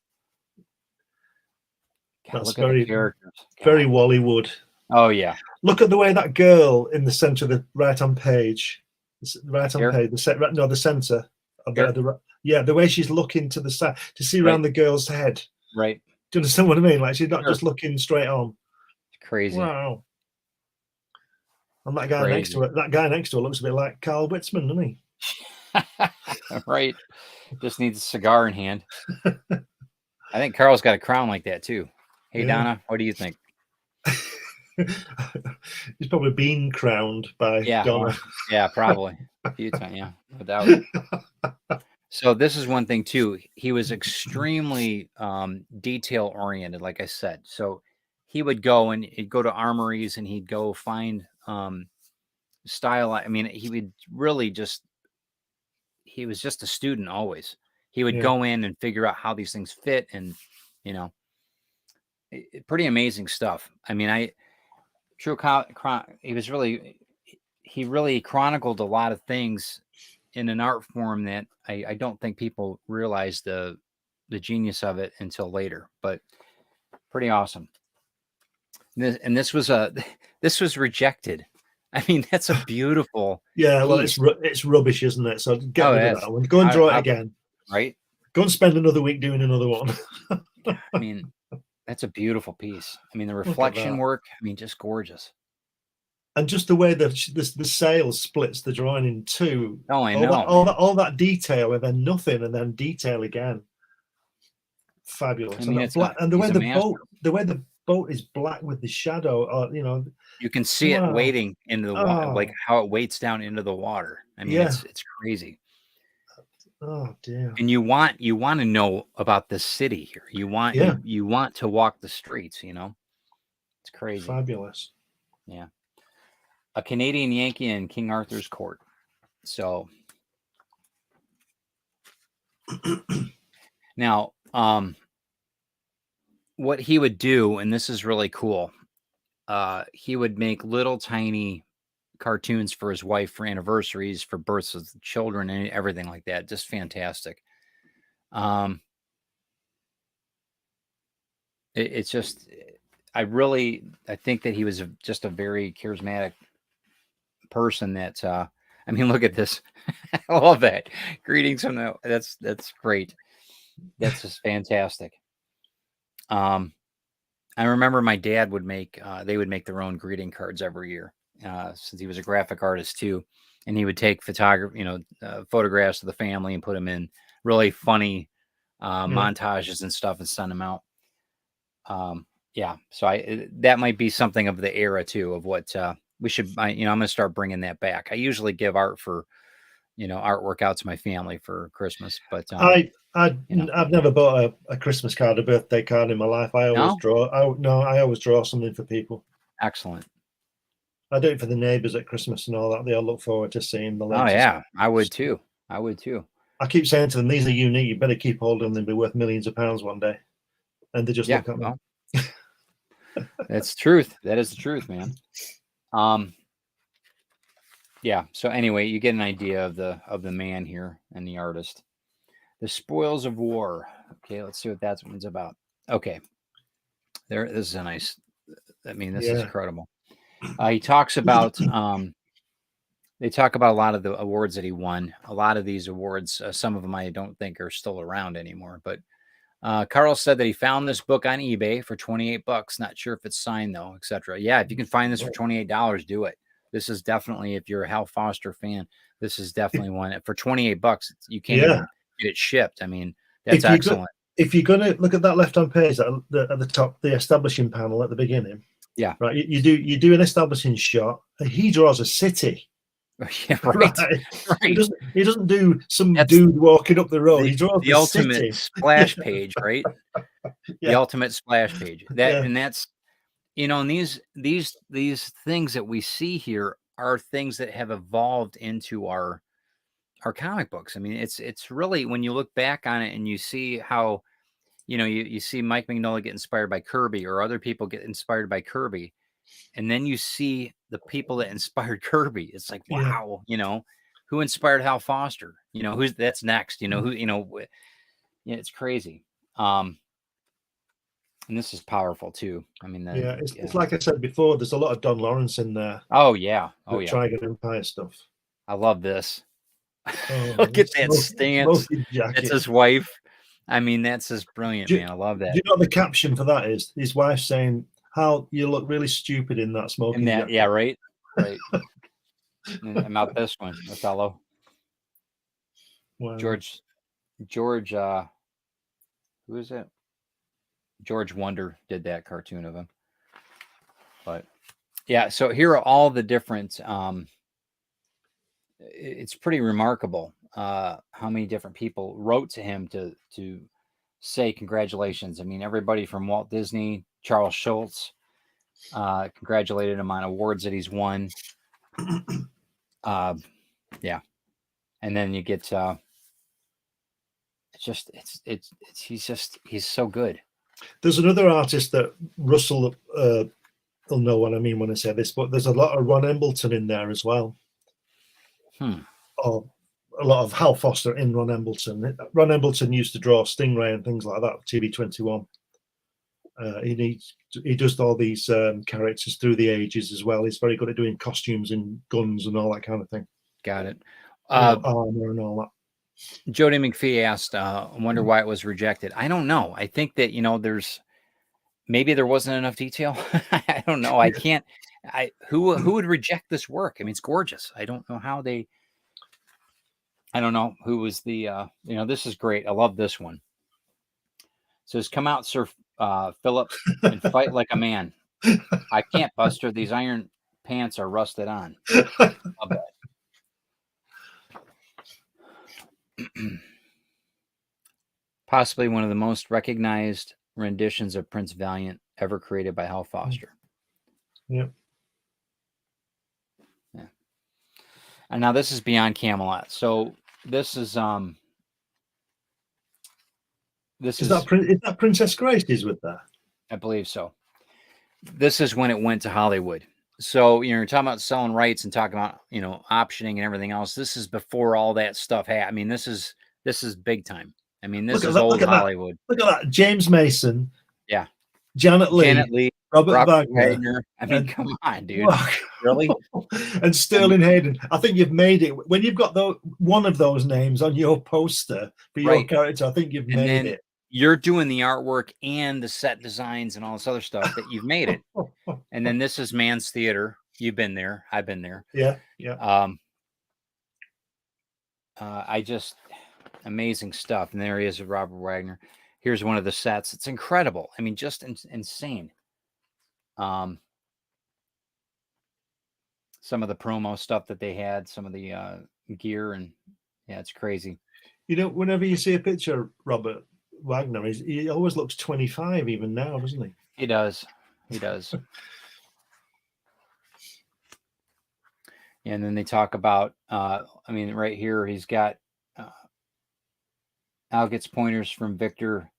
God, That's look at the characters. very Wallywood. Oh yeah. Look at the way that girl in the center of the right-hand page, page, the center of the way she's looking to the side to see around the girl's head. Right. Do you understand what I mean? Like she's not just looking straight on. It's crazy. Wow. And that guy next to her looks a bit like Carl Witzman, doesn't he? Right. Just needs a cigar in hand. I think Carl's got a crown like that too. Hey, Donna, what do you think? He's probably been crowned by Donna. Yeah, probably. A few times, yeah, no doubt. So this is one thing too. He was extremely detail oriented, like I said. So he would go and he'd go to armories and he'd go find style. I mean, he would really he was just a student always. He would go in and figure out how these things fit, and pretty amazing stuff. I mean, he really chronicled a lot of things in an art form that I don't think people realize the genius of it until later, but pretty awesome. And this was rejected. I mean, that's a beautiful well, piece. it's rubbish, isn't it? So get rid of that one. Go and draw it again. Right. Go and spend another week doing another one. I mean, that's a beautiful piece. I mean, the reflection work, I mean, just gorgeous. And just the way the sail splits the drawing in two. Oh, I know. All that detail and then nothing and then detail again. Fabulous. I mean, and the way the boat is black with the shadow, you can see it wading into the water, like how it weights down into the water. I mean, it's crazy. Oh dear. And you want to know about the city here. You want you want to walk the streets, It's crazy. Fabulous. Yeah. A Canadian Yankee in King Arthur's court. So now what he would do, and this is really cool, he would make little tiny cartoons for his wife for anniversaries, for births of children, and everything like that. Just fantastic. It's just, I think that he was just a very charismatic person that, I mean, look at this. I love that. Greetings from that's great. That's just fantastic. I remember my dad would they would make their own greeting cards every year, since he was a graphic artist too. And he would take photographs of the family and put them in really funny montages and stuff and send them out. So that might be something of the era too, of what we should, I'm going to start bringing that back. I usually give art for, artwork out to my family for Christmas, but I've never bought a Christmas card, a birthday card in my life. I always draw. I always draw something for people. Excellent. I do it for the neighbors at Christmas and all that. They all look forward to seeing the latest. Oh yeah, I would too. I keep saying to them, these are unique. You better keep hold of them. They'll be worth millions of pounds one day. And they just look at them. That's truth. That is the truth, man. So anyway, you get an idea of the man here and the artist. The Spoils of War. Okay, let's see what that one's about. Okay. This is a nice, this is incredible. He talks about they talk about a lot of the awards that he won. A lot of these awards, some of them I don't think are still around anymore, but Carl said that he found this book on eBay for $28. Not sure if it's signed though, etc. Yeah, if you can find this for $28, do it. This is definitely, if you're a Hal Foster fan, this is definitely one for $28. You can't even get it shipped. I mean, that's excellent. If you're going to look at that left-hand page at the top, the establishing panel at the beginning, right, you do an establishing shot. And he draws a city. Yeah, right. Right. He Right. doesn't do some That's dude walking up the road. He draws the the ultimate city. splash page, right? The Yeah. ultimate splash page. Yeah. That's and these things that we see here are things that have evolved into our comic books. I mean, it's really when you look back on it and you see how you see Mike Mignola get inspired by Kirby or other people get inspired by Kirby, and then you see the people that inspired Kirby. It's like, Yeah. wow, who inspired Hal Foster? Who's that's next? Yeah, it's crazy. And this is powerful too. I mean, Yeah. It's like I said before, there's a lot of Don Lawrence in there. oh yeah, The Trigon Empire stuff. I love this. Oh, Look at that stance. smoking jacket. That's his wife. I mean, that's just brilliant, man. I love that. Do you know what the caption for that is? His wife saying, "Hal, you look really stupid in that smoking jacket." Yeah, right. And I'm out this one, Othello. Wow. George, who is it? George Wonder did that cartoon of him. But yeah, so here are all the different. It's pretty remarkable how many different people wrote to him to say congratulations. I mean, everybody from Walt Disney, Charles Schultz, congratulated him on awards that he's won. Yeah, and then you get he's so good. There's another artist that Russell will know what I mean when I say this, but there's a lot of Ron Embleton in there as well. Or a lot of Hal Foster in Ron Embleton. Ron Embleton used to draw Stingray and things like that, TV21. He does all these characters through the ages as well. He's very good at doing costumes and guns and all that kind of thing. Got it. Armor and all that. Jody McPhee asked, I wonder why it was rejected. I don't know. I think that, maybe there wasn't enough detail. I don't know. I can't, who would reject this work? I mean, it's gorgeous. I don't know how I don't know who was the, this is great. I love this one. It says, come out, Sir Philip, and fight like a man. I can't, Buster. These iron pants are rusted on. Love that. Possibly one of the most recognized renditions of Prince Valiant ever created by Hal Foster. Yep. Yeah. And now this is Beyond Camelot. So this is is that Princess Grace is with that? I believe so. This is when it went to Hollywood. So, you're talking about selling rights and talking about, optioning and everything else. This is before all that stuff happened. I mean, this is big time. I mean, this is old Hollywood. Look at that. James Mason. Yeah. Janet Leigh. Robert Wagner. I mean, come on, dude. Really? And Sterling Hayden. I think you've made it. When you've got one of those names on your poster for your character, I think you've made it. You're doing the artwork and the set designs and all this other stuff that you've made it. And then this is Man's Theater. You've been there. I've been there. Yeah. Amazing stuff. And there he is with Robert Wagner. Here's one of the sets. It's incredible. I mean, just insane. Some of the promo stuff that they had, some of the gear, and yeah, it's crazy. Whenever you see a picture of Robert Wagner, he always looks 25 even now, doesn't he? He does. And then they talk about, right here, he's got, Al gets pointers from Victor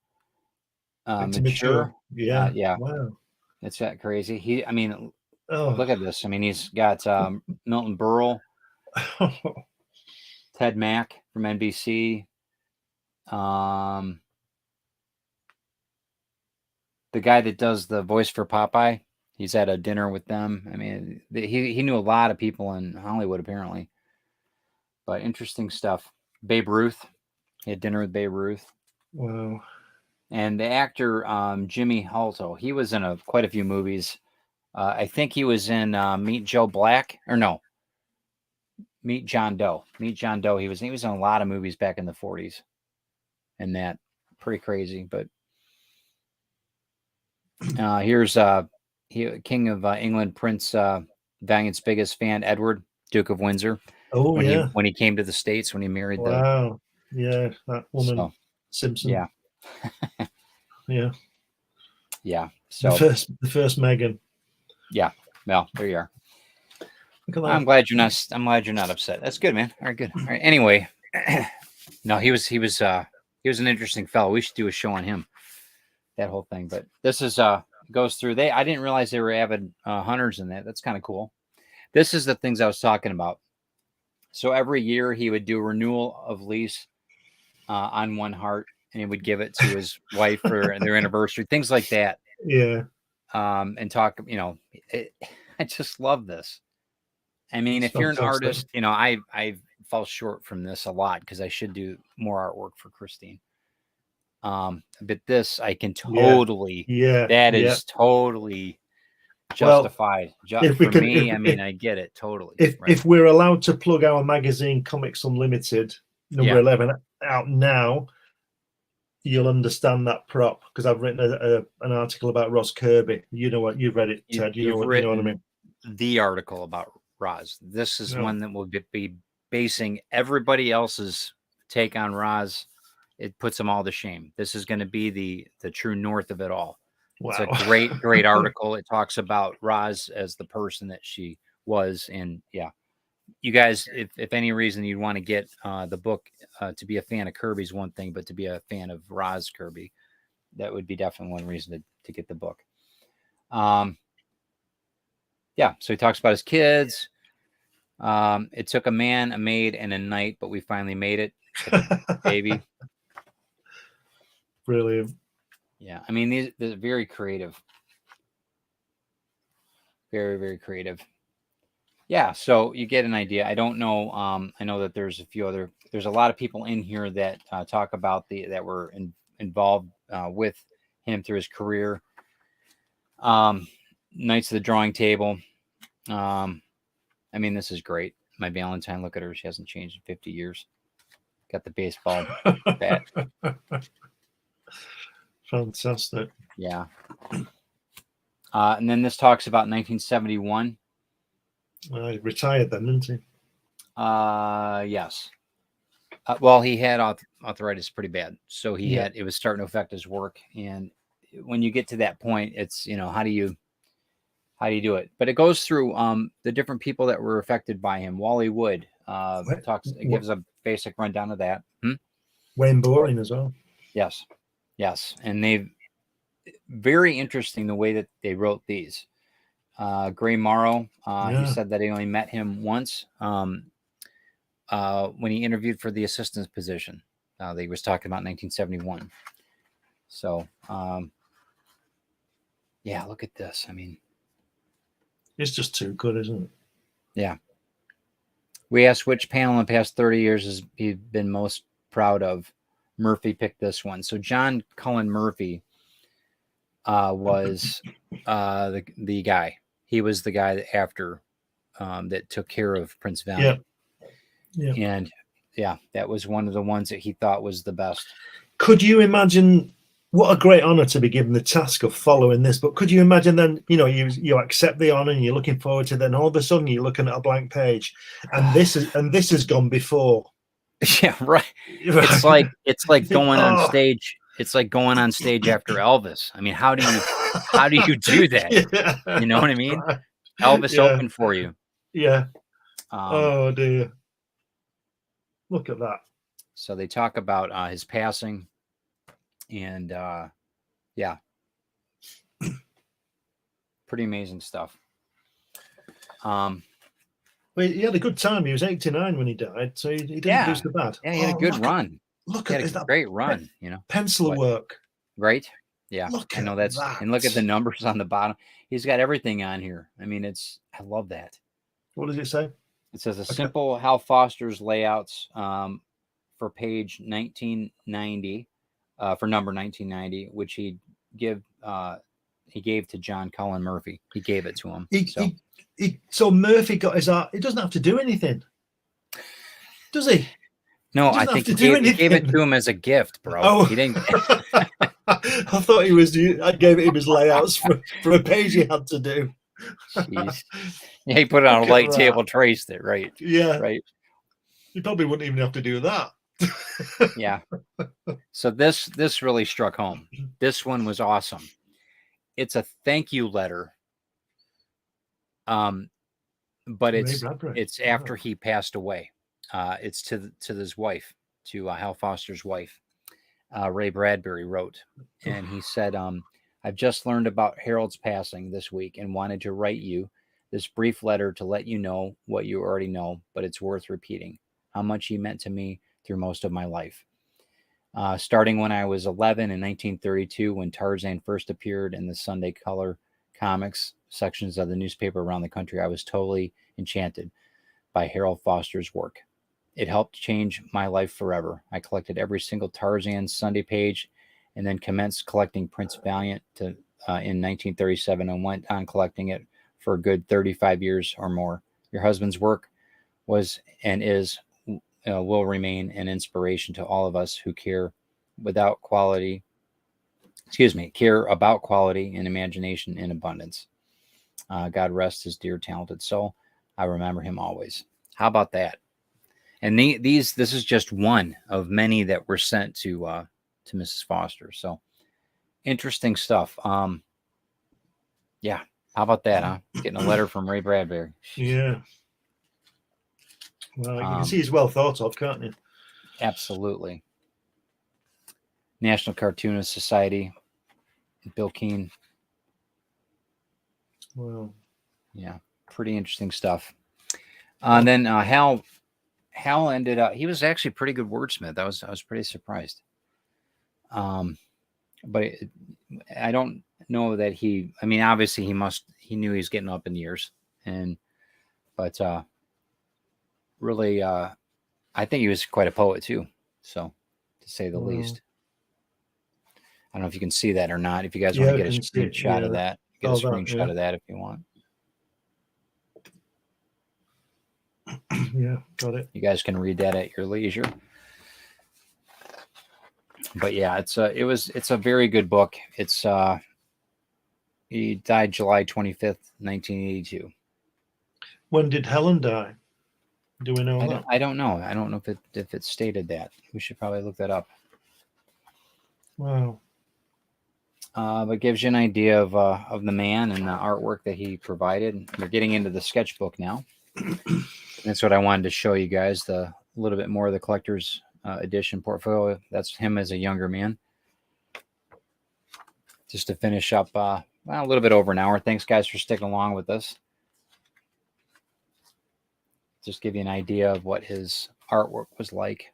Mature. Yeah. Yeah. Wow. It's that crazy. Look at this. I mean, he's got Milton Berle, Ted Mack from NBC. The guy that does the voice for Popeye, he's at a dinner with them. I mean, he knew a lot of people in Hollywood, apparently. But interesting stuff. Babe Ruth. He had dinner with Babe Ruth. Wow. And the actor, Jimmy Halto, he was in quite a few movies. I think he was in Meet Joe Black. Or no. Meet John Doe. Meet John Doe. He was in a lot of movies back in the 40s. And that. Pretty crazy. But here's King of England, Prince Valiant's biggest fan, Edward. Duke of Windsor. Oh, When he came to the States, when he married wow. Yeah, that woman, So, Simpson. yeah. Yeah. Yeah. So the first Meghan. Yeah. Well, there you are. Look at that. I'm glad you're not upset. That's good, man. All right, good. All right. Anyway, no, he was an interesting fellow. We should do a show on him. That whole thing. But this is goes through. I didn't realize they were avid hunters in that. That's kind of cool. This is the things I was talking about. So every year he would do a renewal of lease on one heart, and he would give it to his wife for their anniversary, things like that. Yeah. And talk, I just love this. I mean, It's if you're an fantastic. artist, I fall short from this a lot because I should do more artwork for Christine. But this I can totally, that is totally justified. For me, I get it totally. If we're allowed to plug our magazine, Comics Unlimited, number 11, out now, you'll understand that prop, because I've written an article about Ross Kirby. You know what? You've read it, Ted. You know what I mean? The article about Roz. This is one that will be basing everybody else's take on Roz. It puts them all to shame. This is going to be the true north of it all. Wow. It's a great article. It talks about Roz as the person that she was. And you guys, if any reason you'd want to get the book, to be a fan of Kirby's one thing, but to be a fan of Roz Kirby, that would be definitely one reason to get the book. So he talks about his kids. It took a man, a maid, and a night, but we finally made it. Baby. Brilliant. Yeah, I mean, they're very creative. Very, very creative. Yeah, so you get an idea. I don't know. I know that there's a lot of people in here that talk about that were involved with him through his career. Knights of the Drawing Table. I mean, this is great. My Valentine, look at her. She hasn't changed in 50 years. Got the baseball bat. Fantastic. Yeah. And then this talks about 1971. He retired then, didn't he? Yes. Well, he had arthritis pretty bad. So it was starting to affect his work. And when you get to that point, it's, how do you do it? But it goes through the different people that were affected by him. Wally Wood gives a basic rundown of that. Wayne Boring as well. Yes. And very interesting the way that they wrote these. Gray Morrow, he said that he only met him once when he interviewed for the assistant's position. He was talking about 1971. So, look at this. I mean, it's just too good, isn't it? Yeah. We asked which panel in the past 30 years has he been most proud of. Murphy picked this one. So John Cullen Murphy was the guy. He was the guy that took care of Prince Valiant. Yeah. And that was one of the ones that he thought was the best. Could you imagine what a great honor to be given the task of following this? But could you imagine then, you accept the honor and you're looking forward to it, then all of a sudden you're looking at a blank page and this has gone before. Yeah, right. It's like going on stage. It's like going on stage after Elvis. I mean, how do you do that? You know what I mean? Right. Elvis opened for you. Yeah. Oh dear. Look at that. So they talk about his passing, and pretty amazing stuff. Well, he had a good time. He was 89 when he died, so he didn't do so bad. Yeah, he had a good run. Look at that great run. Pencil work. Right? Yeah, I know that's that. And look at the numbers on the bottom. He's got everything on here. I mean, I love that. What does it say? It says a simple Hal Foster's layouts for page 1990, for number 1990, which he gave to John Cullen Murphy. He gave it to him. So Murphy got his art. He doesn't have to do anything, does he? No, I think he gave it to him as a gift, bro. Oh. He didn't. I thought I gave him his layouts for a page he had to do. Jeez. Yeah, he put it on a Look at light that. table, traced it, right? Yeah. Right. You probably wouldn't even have to do that. Yeah. So this really struck home. This one was awesome. It's a thank you letter. But Ray Bradbury. it's after he passed away. It's to his wife, to Hal Foster's wife. Ray Bradbury wrote, and he said, I've just learned about Harold's passing this week and wanted to write you this brief letter to let you know what you already know, but it's worth repeating how much he meant to me through most of my life. Starting when I was 11 in 1932, when Tarzan first appeared in the Sunday Color comics sections of the newspaper around the country, I was totally enchanted by Harold Foster's work. It helped change my life forever. I collected every single Tarzan Sunday page and then commenced collecting Prince Valiant in 1937 and went on collecting it for a good 35 years or more. Your husband's work was and is will remain an inspiration to all of us who care about quality and imagination in abundance. God rest his dear talented soul. I remember him always. How about that? And this is just one of many that were sent to Mrs. Foster. So interesting stuff. Yeah. How about that, huh? Getting a letter from Ray Bradbury. Yeah. Well, you can see he's well thought of, can't you? Absolutely. National Cartoonist Society. Bill Keane. Well, yeah, pretty interesting stuff. And then Hal ended up. He was actually a pretty good wordsmith. I was pretty surprised. But I don't know that he. I mean, obviously he knew he was getting up in years, but really, I think he was quite a poet too. So, to say the least. I don't know if you can see that or not. If you guys want to get a screenshot of that, get a screenshot of that if you want. Yeah, got it. You guys can read that at your leisure. But yeah, it's a very good book. It's he died July 25th, 1982. When did Helen die? Do we know that? I don't know. I don't know if it stated that. We should probably look that up. Wow. But gives you an idea of the man and the artwork that he provided. We're getting into the sketchbook now. That's what I wanted to show you guys, a little bit more of the collector's edition portfolio. That's him as a younger man. Just to finish up, a little bit over an hour. Thanks, guys, for sticking along with us. Just give you an idea of what his artwork was like.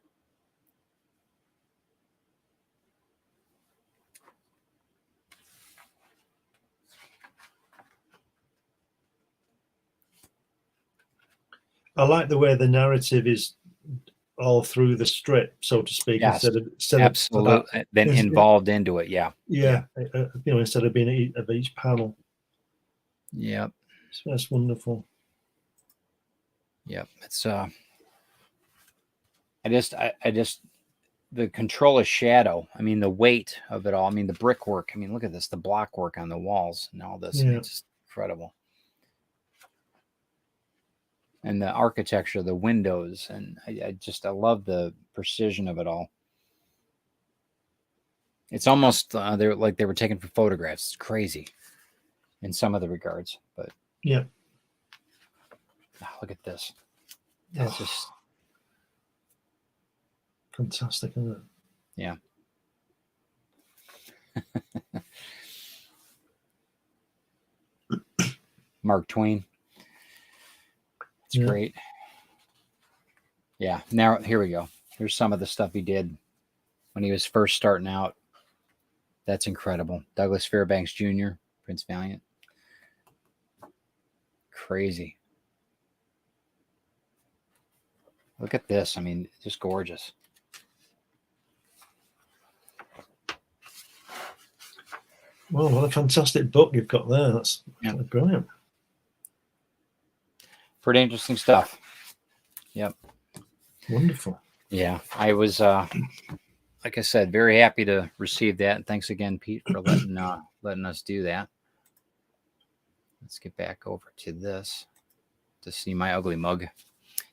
I like the way the narrative is all through the strip, so to speak. Yes, instead absolutely. Of then involved into it, yeah. Instead of being of each panel. Yep, that's wonderful. Yep, it's I just the control of shadow. I mean, the weight of it all. I mean, the brickwork. I mean, look at this, the block work on the walls and all this. It's just incredible. And the architecture, the windows, and I love the precision of it all. It's almost they were taken for photographs. It's crazy in some of the regards, but look at this. That's just fantastic, isn't it? Yeah. Mark Twain. It's great. Yeah. Now, here we go. Here's some of the stuff he did when he was first starting out. That's incredible. Douglas Fairbanks Jr., Prince Valiant. Crazy. Look at this. I mean, just gorgeous. Well, what a fantastic book you've got there. That's brilliant. Pretty interesting stuff. Yep. Wonderful. Yeah, I was, like I said, very happy to receive that. And thanks again, Pete, for letting us do that. let's get back over to this to see my ugly mug.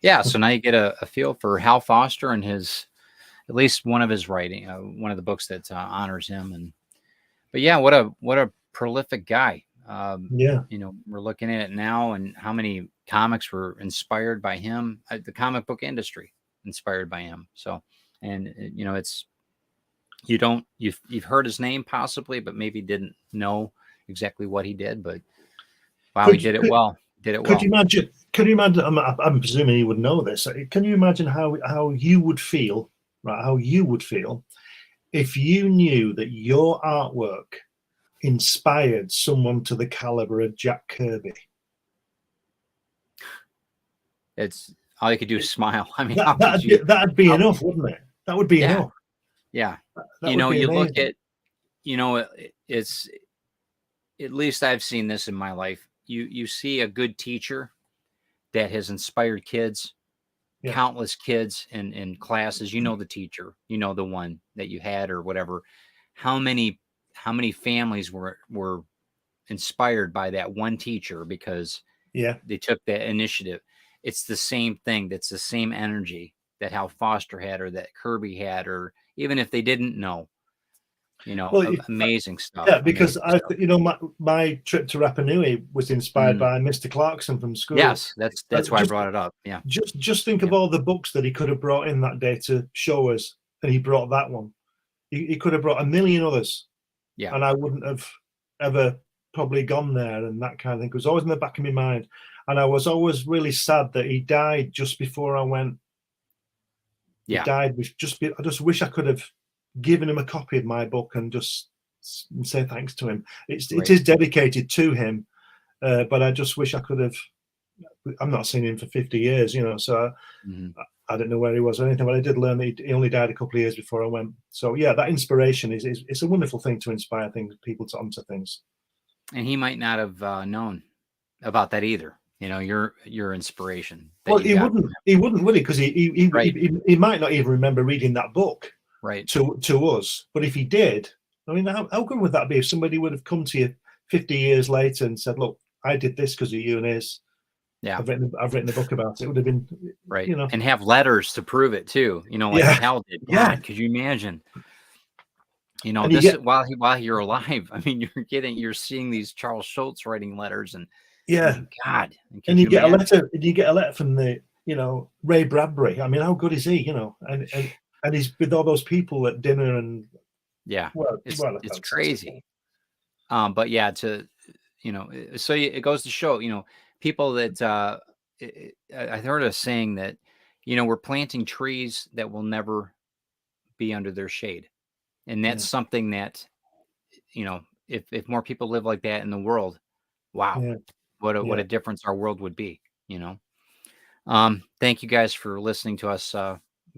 Yeah, so now you get a feel for Hal Foster and his, at least one of his writing, one of the books that honors him. But yeah, what a prolific guy. Yeah. You know, we're looking at it now, and how many comics were inspired by him. The comic book industry inspired by him. So, and you know, it's you've heard his name possibly, but maybe didn't know exactly what he did. But wow, he did it well. Did it well. Could you imagine? I'm presuming you would know this. Can you imagine how you would feel, right? How you would feel if you knew that your artwork inspired someone to the caliber of Jack Kirby? It's all you could do is smile. I mean, that'd be enough, wouldn't it? That would be enough. Yeah. That you know, would be you amazing. look at, you know, it's, at least I've seen this in my life. You see a good teacher that has inspired kids, countless kids in classes. You know, the teacher, you know, the one that you had or whatever. How many families were inspired by that one teacher because they took that initiative. It's the same thing. That's the same energy that Hal Foster had, or that Kirby had, or even if they didn't know, you know, amazing stuff. Yeah, because you know, my trip to Rapa Nui was inspired by Mr. Clarkson from school. Yes, that's why I brought it up. Yeah. Just think of all the books that he could have brought in that day to show us, and he brought that one. He could have brought a million others. Yeah. And I wouldn't have ever probably gone there, and that kind of thing. It was always in the back of my mind. And I was always really sad that he died just before I went. He died. I just wish I could have given him a copy of my book and just say thanks to him. It is dedicated to him, but I just wish I could have. I'm not seeing him for 50 years, you know, so I don't know where he was or anything, but I did learn that he only died a couple of years before I went. So yeah, that inspiration is it's a wonderful thing to inspire people onto things. And he might not have known about that either. You know, your inspiration. Well, he wouldn't, would he? Because he might not even remember reading that book. Right. To us, but if he did, I mean, how good would that be if somebody would have come to you 50 years later and said, "Look, I did this because of you and his. Yeah, I've written a book about it." It would have been right, you know, and have letters to prove it too. You know, like Hal did. God, could you imagine? You know, this while you're alive. I mean, you're seeing these Charles Schultz writing letters, and God, and you get a letter from the Ray Bradbury. I mean, how good is he? You know, and he's with all those people at dinner, and it's crazy. But yeah, so it goes to show, people that I heard a saying that, we're planting trees that will never be under their shade. And that's something that, if more people live like that in the world, wow, what a difference our world would be, Thank you guys for listening to us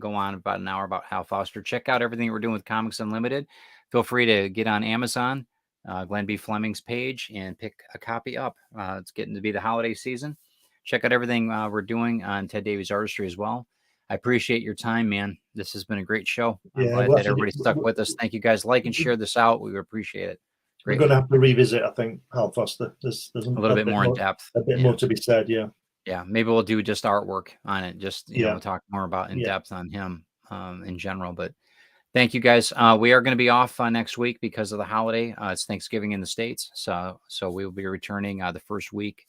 go on about an hour about Hal Foster. Check out everything we're doing with Comics Unlimited. Feel free to get on Amazon, Glenn B. Fleming's page, and pick a copy up. It's getting to be the holiday season. Check out everything we're doing on Ted Davies Artistry as well. I appreciate your time, man. This has been a great show. I'm glad that everybody stuck with us. Thank you guys. Like and share this out. We appreciate it. Great. We're going to have to revisit, I think, Hal Foster. There's a little bit more in depth. A bit more to be said, Yeah, maybe we'll do just artwork on it. Just we'll talk more about in depth on him in general. But thank you guys. We are going to be off next week because of the holiday. It's Thanksgiving in the States, so we will be returning the first week.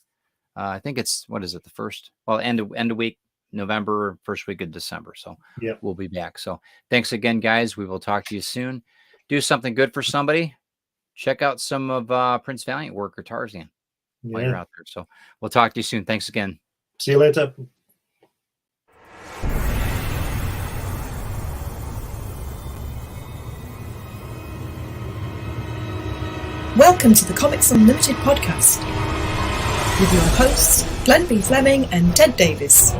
I think it's the first? Well, end of week November, first week of December. So we'll be back. So thanks again, guys. We will talk to you soon. Do something good for somebody. Check out some of Prince Valiant work or Tarzan while you're out there. So we'll talk to you soon. Thanks again. See you later. Welcome to the Comics Unlimited podcast with your hosts, Glenn B. Fleming and Ted Davies.